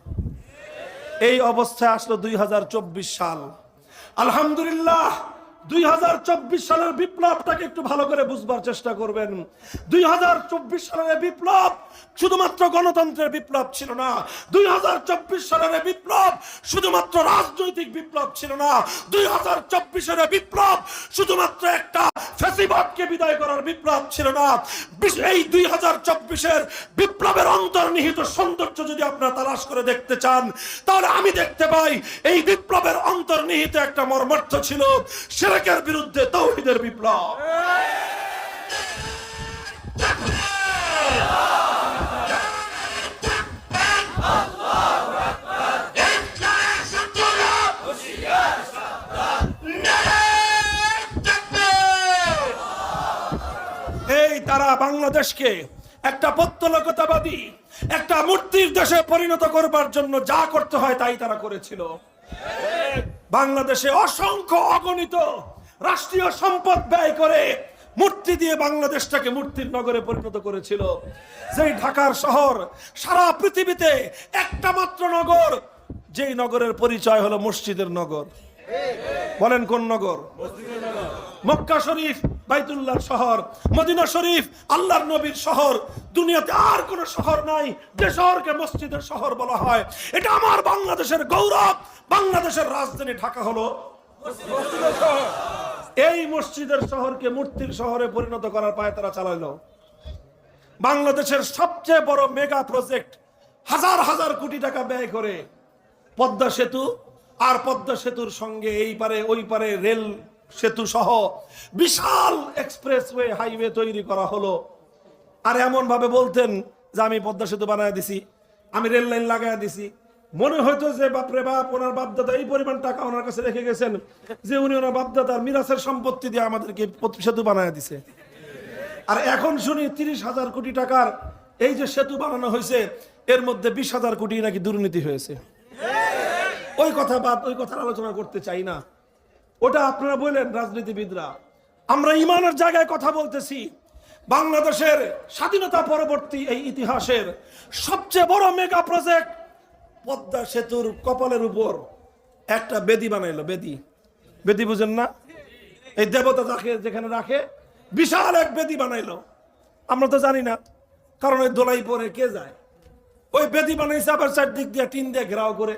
এই অবস্থায় আসলো 2024 সাল। আলহামদুলিল্লাহ, 2024 সালের বিপ্লবটাকে একটু ভালো করে বুঝবার চেষ্টা করবেন। 2024 সালের বিপ্লব শুধুমাত্র গণতন্ত্রের বিপ্লব ছিল না। 2024 সালের বিপ্লব শুধুমাত্র রাজনৈতিক বিপ্লব ছিল না। 2024 সালের বিপ্লব শুধুমাত্র একটা ফ্যাসিবাদকে বিদায় করার বিপ্লব ছিল না। এই 2024-এর বিপ্লবের অন্তর্নিহিত সৌন্দর্য যদি আপনারা তালাশ করে দেখতে চান, তাহলে আমি দেখতে পাই এই বিপ্লবের অন্তর্নিহিত একটা মর্মার্থ ছিল শিরকের বিরুদ্ধে তাওহীদের বিপ্লব। এই তারা বাংলাদেশকে একটা প্রত্যলকতাবাদী, একটা মূর্তির দেশে পরিণত করবার জন্য যা করতে হয় তাই তারা করেছিল। বাংলাদেশে অসংখ্য অগণিত রাষ্ট্রীয় সম্পদ ব্যয় করে মূর্তি দিয়ে বাংলাদেশটাকে মূর্তির নগরে পরিণত করেছিল। যেই ঢাকার শহর সারা পৃথিবীতে একটা মাত্র নগর, যেই নগরের পরিচয় হলো মসজিদের নগর। বলেন কোন নগর? মক্কা শরীফ বাইতুল্লাহর শহর, মদিনা শরীফ আল্লাহর নবীর শহর। দুনিয়াতে আর কোন শহর নাই যে শহরকে মসজিদের শহর বলা হয়। এটা আমার বাংলাদেশের গৌরব। বাংলাদেশের রাজধানী ঢাকা হলো মসজিদের শহর। এই মসজিদের শহরকে মূর্তির শহরে পরিণত করার পায় তারা চালালো। বাংলাদেশের সবচেয়ে বড় মেগা প্রজেক্ট, হাজার হাজার কোটি টাকা ব্যয় করে পদ্মা সেতু, আর পদ্মা সেতুর সঙ্গে এই পারে ওই পারে রেল সেতু সহ বিশাল এক্সপ্রেসওয়ে হাইওয়ে তৈরি করা হলো। আর এমন ভাবে বলতেন যে আমি পদ্মা সেতু বানায় দিছি, আমি রেল লাইন লাগাই দিছি। মনে হয়তো যে বাপরে বাপ, ওনার বাপদাদা এই পরিমাণ টাকা ওনার কাছে রেখে গেছেন যে উনি ওনার বাপদাদার মিরাসের সম্পত্তি দিয়ে আমাদেরকে সেতু বানায় দিছে। আর এখন শুনি 30,000 কোটি টাকার এই যে সেতু বানানো হয়েছে, এর মধ্যে 20,000 কোটি নাকি দুর্নীতি হয়েছে। ওই কথা বাদ, ওই কথার আলোচনা করতে চাই না। ওটা আপনারা বললেন রাজনীতিবিদরা। আমরা ইমানের জায়গায় কথা বলতেছি। বাংলাদেশের স্বাধীনতা পরবর্তী এই ইতিহাসের সবচেয়ে বড় মেগা প্রজেক্ট পদ্মা সেতুর কপালের উপর একটা বেদি বানাইলো। বেদি, বেদি বুঝেন না? এই দেবতা যাকে যেখানে রাখে বিশাল এক বেদি বানাইলো। আমরা তো জানি না, কারণ ওই দোলাই পরে কে যায়। ওই বেদি বানাইছে, আবার চারদিক দিয়ে টিন দিয়ে ঘেরাও করে।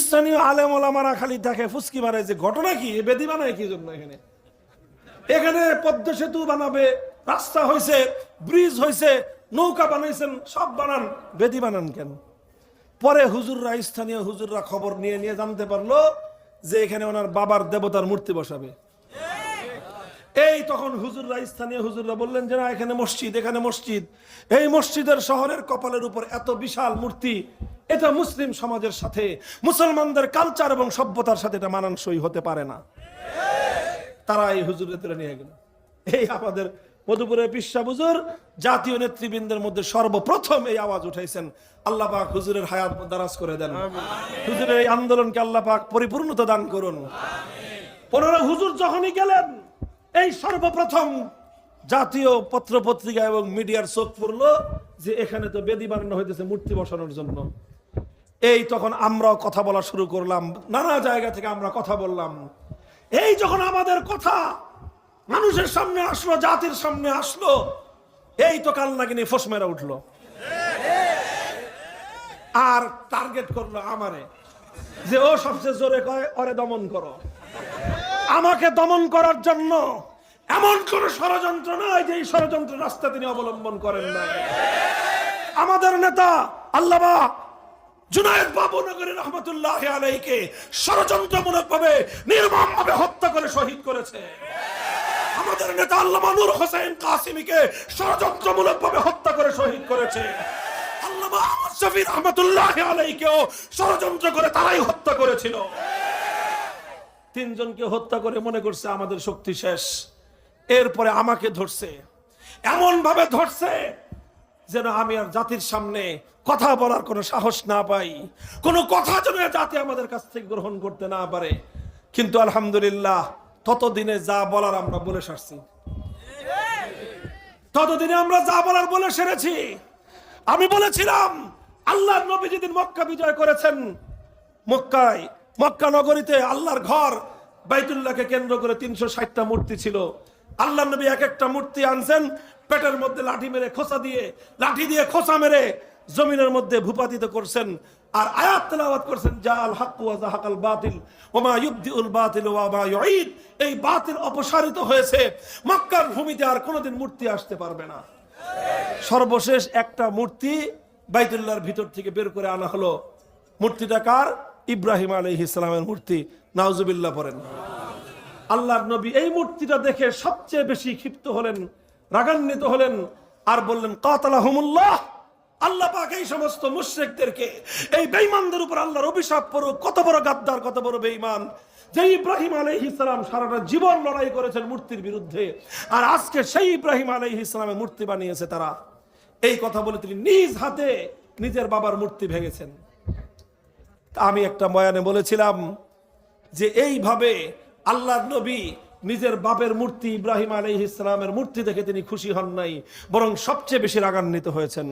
স্থানীয় আলেম ওলামারা খালি দেখে ফুসকি মারে যে ঘটনা কি, বেদি বানায় কি জন্য এখানে। এখানে পদ্মা সেতু বানাবে, রাস্তা হয়েছে, ব্রিজ হয়েছে, নৌকা বানাইছেন, সব বানান, বেদি বানান কেন? পরে হুজুররা, স্থানীয় হুজুররা খবর নিয়ে নিয়ে জানতে পারলো যে এখানে ওনার বাবার দেবতার মূর্তি বসাবে। এই তখন হুজুররা, স্থানীয় হুজুররা বললেন যে না, এখানে মসজিদ, এখানে মসজিদ। এই মসজিদের শহরের কপালের উপর এত বিশাল মূর্তি, এটা মুসলিম সমাজের সাথে, মুসলমানদের কালচার এবং সভ্যতার সাথে এটা মানানসই হতে পারে না। তারা এই হুজুরের নিয়ে গেল। এই আমাদের মধুপুরের পিসা হুজুর জাতীয় নেতৃবৃন্দের মধ্যে সর্বপ্রথম এই আওয়াজ উঠাইছেন। আল্লাহ পাক হুজুরের হায়াত দারাজ করে দেন। হুজুরের এই আন্দোলনকে আল্লাহ পাক পরিপূর্ণতা দান করুন। পনেরো হুজুর যখনই গেলেন, এই সর্বপ্রথম জাতীয় পত্র পত্রিকা এবং মিডিয়ার চোখ পড়লো যে এখানে তো বেদি বানানো হইতেছে মূর্তি বসানোর জন্য। এই তখন আমরাও কথা বলা শুরু করলাম, নানা জায়গা থেকে আমরা কথা বললাম। এই যখন আমাদের কথা মানুষের সামনে আসলো, জাতির সামনে আসলো, এই তো কান্নাকিনি ফোস মেরা উঠলো আর টার্গেট করলো আমারে, যে ও সবচেয়ে জোরে কয় ওরে দমন করো। আমাকে দমন করার জন্য এমন কোন ষড়যন্ত্র নয় যে এই ষড়যন্ত্র রাস্তা তিনি অবলম্বন করেন না। আমাদের নেতা আল্লামা জুনায়েদ বাবুনগরী রহমতুল্লাহ আলাইহিকে ষড়যন্ত্রমূলক ভাবে, নির্মমভাবে হত্যা করে শহীদ করেছে। আমাদের নেতা আল্লামা নূর হোসেন কাসিমিকে ষড়যন্ত্রমূলক ভাবে হত্যা করে শহীদ করেছে। আল্লামা আহমদ শফি রহমতুল্লাহ আলাইহিকেও ষড়যন্ত্র করে তারাই হত্যা করেছিল। তিনজনকে হত্যা করে মনে করছে আমাদের শক্তি শেষ। এরপরে আমাকে ধরছে, এমন ভাবে ধরছে যেন আমি আর জাতির সামনে কথা বলার কোনো সাহস না পাই, কোনো কথা যেন জাতি আমাদের কাছ থেকে গ্রহণ করতে না পারে। কিন্তু আলহামদুলিল্লাহ ততদিনে যা বলার আমরা বলে সারছি, ততদিনে আমরা যা বলার বলে সেরেছি। আমি বলেছিলাম আল্লাহর নবী যেদিন মক্কা বিজয় করেছেন, মক্কা নগরীতে আল্লাহর ঘর বাইতুল্লাহকে কেন্দ্র করে 360টা মূর্তি ছিল। আল্লাহ নবী এক একটা মূর্তি আনছেন, পেটের মধ্যে লাঠি মেরে লাঠি দিয়ে খোঁচা মেরে জমিনের মধ্যে ভূপাতিত করছেন আর আয়াত তেলাওয়াত করছেন, জাআল হক ওয়া যাহাকাল বাতিল ওয়া মা ইউবদিউল বাতিল ওয়া মা ইউঈদ। এই বাতিল অপসারিত হয়েছে, মক্কার ভূমিতে আর কোনোদিন মূর্তি আসতে পারবে না। সর্বশেষ একটা মূর্তি বাইতুল্লাহর ভিতর থেকে বের করে আনা হলো। মূর্তিটা কার? ইব্রাহিম আলাইহিস সালামের মূর্তি। নাউজুবিল্লাহ পড়েন। আল্লাহর নবী এই মূর্তিটা দেখে সবচেয়ে বেশি ক্ষিপ্ত হলেন, রাগান্বিত হলেন আর বললেন কাতালাহুমুল্লাহ, আল্লাহ পাক এই সমস্ত মুশরিকদেরকে, এই বেঈমানদের উপর আল্লাহর অভিশাপ পড়ুক। কত বড় গাদ্দার, কত বড় বেঈমান, যে ইব্রাহিম আলাইহিস সালাম সারাটা জীবন লড়াই করেছেন মূর্তির বিরুদ্ধে, আর আজকে সেই ইব্রাহিম আলাইহিস সালামের মূর্তি বানিয়েছে তারা। এই কথা বলে তিনি নিজ হাতে নিজের বাবার মূর্তি ভেঙেছেন। আমি একটা বয়ানে বলেছিলাম যে এইভাবে আল্লাহর নবী নিজের বাপের মূর্তি ইব্রাহিম আলাইহিস সালামের মূর্তি দেখে তিনি খুশি হন নাই, বরং সবচেয়ে বেশি রাগান্বিত হয়েছেন।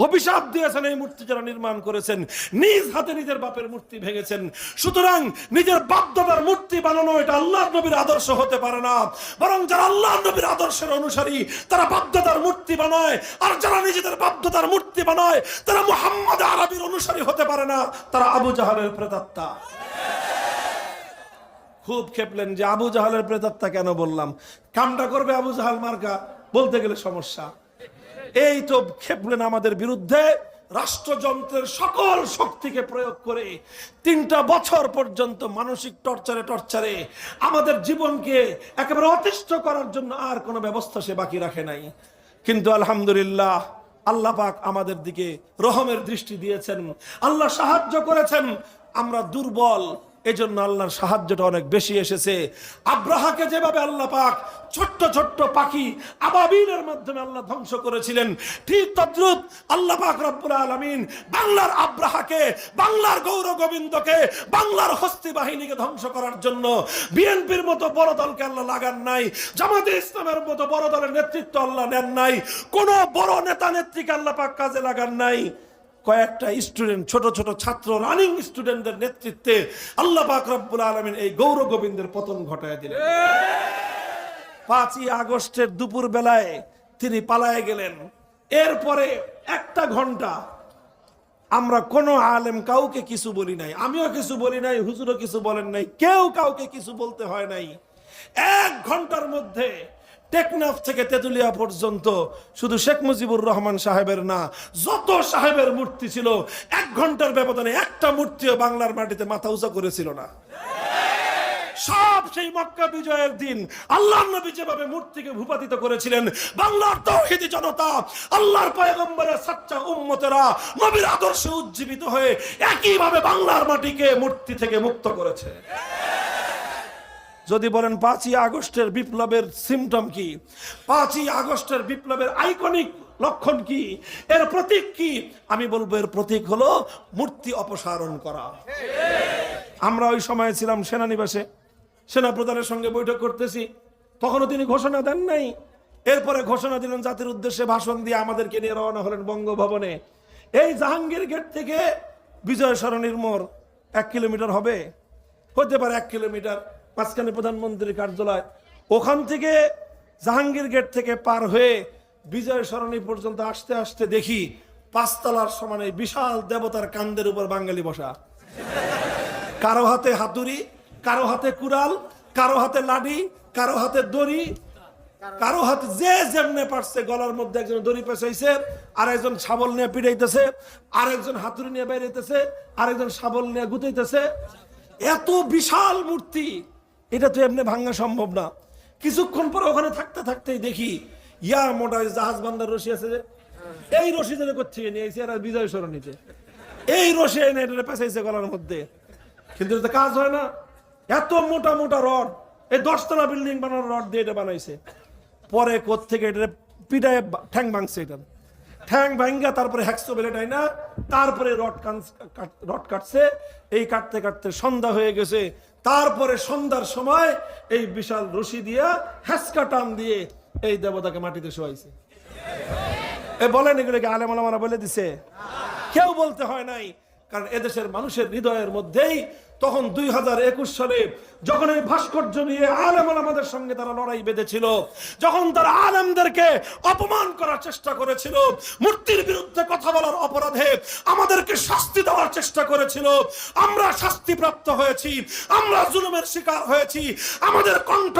অভিশাপ দিয়েছেন এই মূর্তি যারা নির্মাণ করেছেন, নিজ হাতে নিজের বাপের মূর্তি ভেঙেছেন। সুতরাং নিজের বাপদাদার মূর্তি বানানো এটা আল্লাহর নবীর আদর্শ হতে পারে না, বরং যারা আল্লাহর নবীর আদর্শের অনুসারী তারা বাপদাদার মূর্তি বানায়, আর যারা নিজেদের বাপদাদার মূর্তি বানায় তারা মুহাম্মদ আরবির অনুসারী হতে পারে না, তারা আবু জাহালের প্রেতাত্মা। খুব খেপলেন যে আবু জাহালের প্রেতাত্মা কেন বললাম, কামটা করবে আবু জাহাল মার্কা, বলতে গেলে সমস্যা। এই তো খেপলেন আমাদের বিরুদ্ধে। রাষ্ট্রযন্ত্রের সকল শক্তিকে প্রয়োগ করে 3টা বছর পর্যন্ত মানসিক টর্চারে আমাদের জীবনকে একেবারে অতিষ্ঠ করার জন্য আর কোনো ব্যবস্থা সে বাকি রাখে নাই। কিন্তু আলহামদুলিল্লাহ আল্লাহ পাক আমাদের দিকে রহমের দৃষ্টি দিয়েছেন, আল্লাহ সাহায্য করেছেন। আমরা দুর্বল, এজন্য আল্লাহর সাহায্যটা অনেক বেশি এসেছে। আব্রাহাকে যেভাবে আল্লাহ পাক ছোট্ট ছোট্ট পাখি আবাবিলের মাধ্যমে আল্লাহ ধ্বংস করেছিলেন, ঠিক তদ্রুপ আল্লাহ পাক রব্বুল আলামিন বাংলার আব্রাহাকে, বাংলার গৌর গোবিন্দকে, বাংলার হস্তি বাহিনীকে ধ্বংস করার জন্য বিএনপির মতো বড় দলকে আল্লাহ লাগান নাই, জামাতে ইসলামের মতো বড় দলের নেতৃত্ব আল্লাহ নেন নাই, কোন বড় নেতা নেত্রীকে আল্লাহ পাক কাজে লাগান নাই। কয়েকটা স্টুডেন্ট, ছোট ছোট ছাত্র, রানিং স্টুডেন্টদের নেতৃত্বে আল্লাহ পাক রব্বুল আলামিন এই গৌর গোবিন্দের পতন ঘটায় দিলেন। 5ই আগস্টের দুপুর বেলায় তিনি পালায়ে গেলেন। এরপরে একটা ঘন্টা আমরা কোনো আলেম কাউকে কিছু বলি নাই, আমিও কিছু বলি নাই, হুজুরও কিছু বলেন নাই, কেউ কাউকে কিছু বলতে হয় নাই। 1 ঘন্টার মধ্যে টেকনাফ থেকে তেতুলিয়া পর্যন্ত শুধু শেখ মুজিবুর রহমান সাহেবের না, যত সাহেবের মূর্তি ছিল 1 ঘন্টার ব্যবধানে একটা মূর্তিও বাংলার মাটিতে মাথা উঁচা করেছিল না। সব সেই মক্কা বিজয়ের দিন আল্লাহর নবী যেভাবে মূর্তিকে ভূপাতিত করেছিলেন, বাংলার তাওহীদি জনতা, আল্লাহর পয়গম্বরের সাচ্চা উম্মতেরা নবীর আদর্শে উজ্জীবিত হয়ে একইভাবে বাংলার মাটিকে মূর্তি থেকে মুক্ত করেছে। যদি বলেন 5ই আগস্টের বিপ্লবের সিমটম কি, 5ই আগস্টের বিপ্লবের আইকনিক লক্ষণ কি, এর প্রতীক কি, আমি বলবো এর প্রতীক হলো মূর্তি অপসারণ করা। আমরা ওই সময় ছিলাম সেনানিবাসে, সেনা প্রধানের সঙ্গে বৈঠক করতেছি, তখনও তিনি ঘোষণা দেন নাই। এরপরে ঘোষণা দিলেন, জাতির উদ্দেশ্যে ভাষণ দিয়ে আমাদেরকে নিয়ে রওনা হলেন বঙ্গভবনে। এই জাহাঙ্গীর গেট থেকে বিজয় সরণির মোড় 1 কিলোমিটার হবে, হতে পারে 1 কিলোমিটার, মাঝখানে প্রধানমন্ত্রীর কার্যালয়। ওখান থেকে জাহাঙ্গীর গেট থেকে পার হয়ে বিজয় সরণি পর্যন্ত আসতে আসতে দেখি 5 তলার সমানে বিশাল দেবতার কান্দের উপর বাঙালি বসা, কারো হাতে হাতুড়ি, কারো হাতে কুড়াল, কারো হাতে লাঠি, কারো হাতে দড়ি, কারো হাতে যে যেমনে পারছে গলার মধ্যে একজন দড়ি পেঁচাইছে, আরেকজন শাবল নিয়ে পিটাইতেছে, আরেকজন হাতুড়ি নিয়ে বেরিয়েছে, আরেকজন শাবল নিয়ে গুতাইতেছে। এত বিশাল মূর্তি, এটা তো এমনি ভাঙা সম্ভব না। কিছুক্ষণ পর ওখানে থাকতে থাকতেই দেখি ইয়া মোটা জাহাজ বান্ধার রশি আছে, যে এই রশি যেন কোথেকে নিয়ে এসে এরা বিজয় সরণিতে এই রশি এনে এটা পেঁচাইছে গলার মধ্যে, কিন্তু এটা কাজ হয় না। এত মোটা মোটা রড, এই 10 তলা বিল্ডিং বানানোর রড দিয়ে এটা বানাইছে। পরে কোত্থেকে এটা পিটায় ঠ্যাং ভাঙছে, এটা ঠ্যাং ভাঙ্গা তারপরে হ্যাকসো বেলেটাই না, তারপরে রড কাটছে। এই কাটতে কাটতে সন্ধ্যা হয়ে গেছে। তারপরে সন্ধ্যার সময় এই বিশাল রশি দিয়া হ্যাসকা টান দিয়ে এই দেবতাকে মাটিতে শোয়াইছে। বলেন এগুলোকে আলেম ওলামারা বলে দিছে? কেউ বলতে হয় নাই, কারণ এদেশের মানুষের হৃদয়ের মধ্যেই তখন 2021 সালে যখন এই ভাস্কর্য নিয়ে আলেম ওলামাদের সঙ্গে তারা লড়াই বেঁধেছিল, যখন তারা আলেমদেরকে অপমান করার চেষ্টা করেছিল, মূর্তির বিরুদ্ধে কথা বলার অপরাধে আমাদেরকে শাস্তি দেওয়ার চেষ্টা করেছিল, আমরা শাস্তিপ্রাপ্ত হয়েছি, আমরা জুলুমের শিকার হয়েছি, আমাদের কণ্ঠ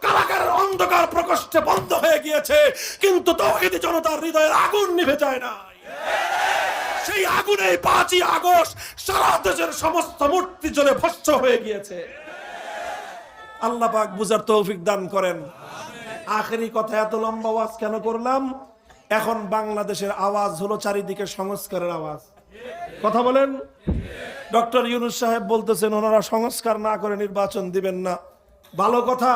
কারাগারের অন্ধকার প্রকোষ্ঠে বন্ধ হয়ে গিয়েছে, কিন্তু তাওহীদি জনতার হৃদয়ের আগুন নিভে যায় না। সেই আগুনে 5ই আগস্ট সারা দেশের সমস্ত মূর্তি জ্বলে ভস্ম হয়ে গিয়েছে। আল্লাহ পাক বুঝার তৌফিক দান করেন। আখেরি কথা, এত লম্বা আওয়াজ কেন করলাম? এখন বাংলাদেশের আওয়াজ হলো চারিদিকে সংস্কারের আওয়াজ। কথা বলেন। ডক্টর ইউনূস সাহেব বলতেছেন ওনারা সংস্কার না করে নির্বাচন দিবেন না। ভালো কথা,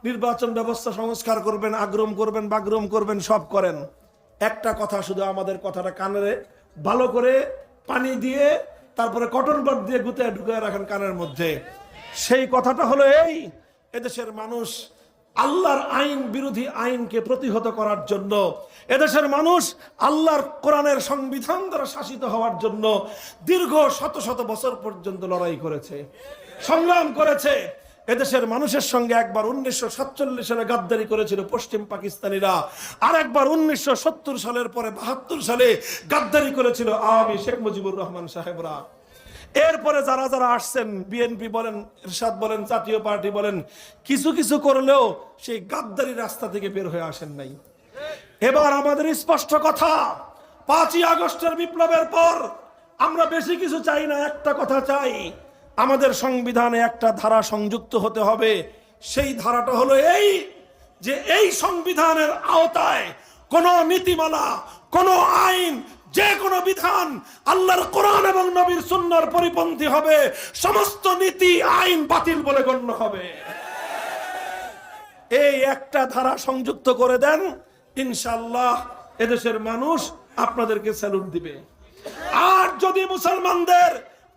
নির্বাচন ব্যবস্থা সংস্কার করবেন, আগ্রম করবেন, বাগ্রম করবেন, সব করেন। একটা কথা শুধু আমাদের কথাটা কানে ভালো করে পানি দিয়ে তারপরে কটন বাড দিয়ে গুতায় ঢুকায় রাখেন কানের মধ্যে। সেই কথাটা হলো এই, এদেশের মানুষ আল্লাহর আইন বিরোধী আইনকে প্রতিহত করার জন্য, এদেশের মানুষ আল্লাহর কোরআনের সংবিধান দ্বারা শাসিত হওয়ার জন্য দীর্ঘ শত শত বছর পর্যন্ত লড়াই করেছে, সংগ্রাম করেছে। এদেশের মানুষের সঙ্গে একবার 1947 সালে গাদ্দারি করেছিল পশ্চিম পাকিস্তানিরা, আর একবার 1970 সালের পরে 72 সালে গাদ্দারি করেছিল আওয়ামী শেখ মুজিবুর রহমান সাহেবরা। এরপরে যারা যারা আসছেন, বিএনপি বলেন, এরশাদ বলেন, জাতীয় পার্টি বলেন, কিছু কিছু করলেও সেই গাদ্দারি রাস্তা থেকে বের হয়ে আসেন নাই। এবার আমাদের স্পষ্ট কথা, 5ই আগস্টের বিপ্লবের পর আমরা বেশি কিছু চাই না, একটা কথা চাই, আমাদের সংবিধানে একটা ধারা সংযুক্ত হতে হবে। সেই ধারাটা হলো এই, যে এই সংবিধানের আওতায় কোন নীতিমালা, কোন আইন যে কোনো বিধান আল্লাহর কোরআন এবং নবীর সুন্নাহর পরিপন্থী হবে, সমস্ত নীতি আইন বাতিল বলে গণ্য হবে। এই একটা ধারা সংযুক্ত করে দেন, ইনশাআল্লাহ এদেশের মানুষ আপনাদেরকে স্যালুট দিবে। আর যদি মুসলমানদের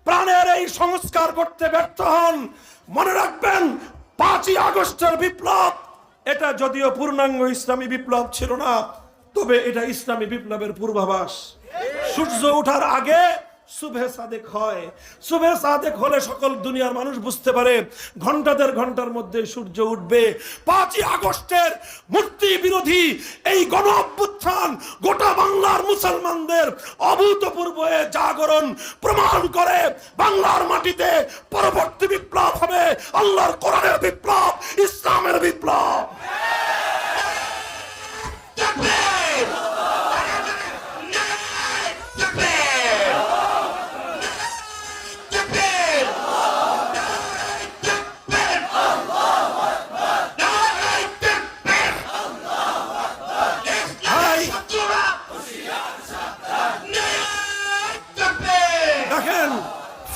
প্রাণের এই সংস্কার করতে ব্যর্থ হন, মনে রাখবেন 5ই আগস্টের বিপ্লব এটা যদিও পূর্ণাঙ্গ ইসলামী বিপ্লব ছিল না, তবে এটা ইসলামী বিপ্লবের পূর্বাভাস। সূর্য ওঠার আগে সুবহে সাদেক হয়। সুবহে সাদেক হলে সকল দুনিয়ার মানুষ বুঝতে পারে ঘন্টার মধ্যে সূর্য উঠবে। 5ই আগস্টের মূর্তি বিরোধী এই গণ অভ্যুত্থান গোটা বাংলার মুসলমানদের অভূতপূর্ব জাগরণ প্রমাণ করে বাংলার মাটিতে পরবর্তী বিপ্লব হবে আল্লাহর কোরআনের বিপ্লব, ইসলামের বিপ্লব।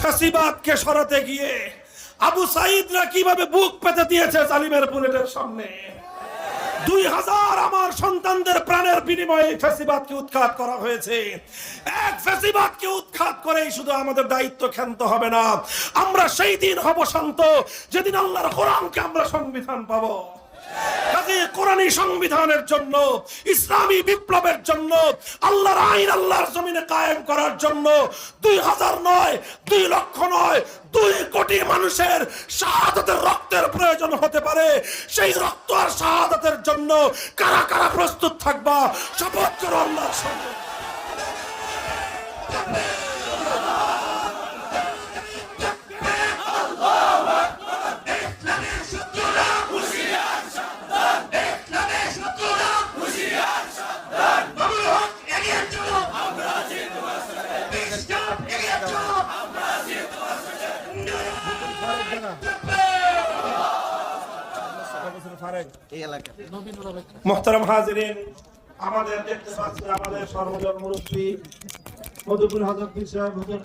ফ্যাসিবাদকে সরাতে গিয়ে আবু সাইদরা কিভাবে বুক পেতে দিয়েছে জালিমের বুলেটের সামনে। 2000 আমার সন্তানদের প্রাণের বিনিময়ে ফ্যাসিবাদকে উৎখাত করা হয়েছে। এক ফ্যাসিবাদকে উৎখাত করেই শুধু আমাদের দায়িত্ব ক্ষান্ত হবে না, আমরা সেই দিন হব শান্ত যেদিন আল্লাহর কোরআনকে আমরা সংবিধান পাবো। কাজে কোরআনী সংবিধানের জন্য, ইসলামী বিপ্লবের জন্য, আল্লাহর আইন আল্লাহর জমিনে কায়েম করার জন্য 2000 নয়, 2 লক্ষ নয়, 2 কোটি মানুষের শাহাদাতের রক্তের প্রয়োজন হতে পারে। সেই রক্ত আর শাহাদাতের জন্য কারা কারা প্রস্তুত থাকবা? শপথ করো আল্লাহর সঙ্গে। মোহতারাম হাজিরিন, আমাদের দেখতে পাচ্ছি আমাদের সর্বজন মুরব্বী মধুপুর হযরত পীর সাহেব হুজুর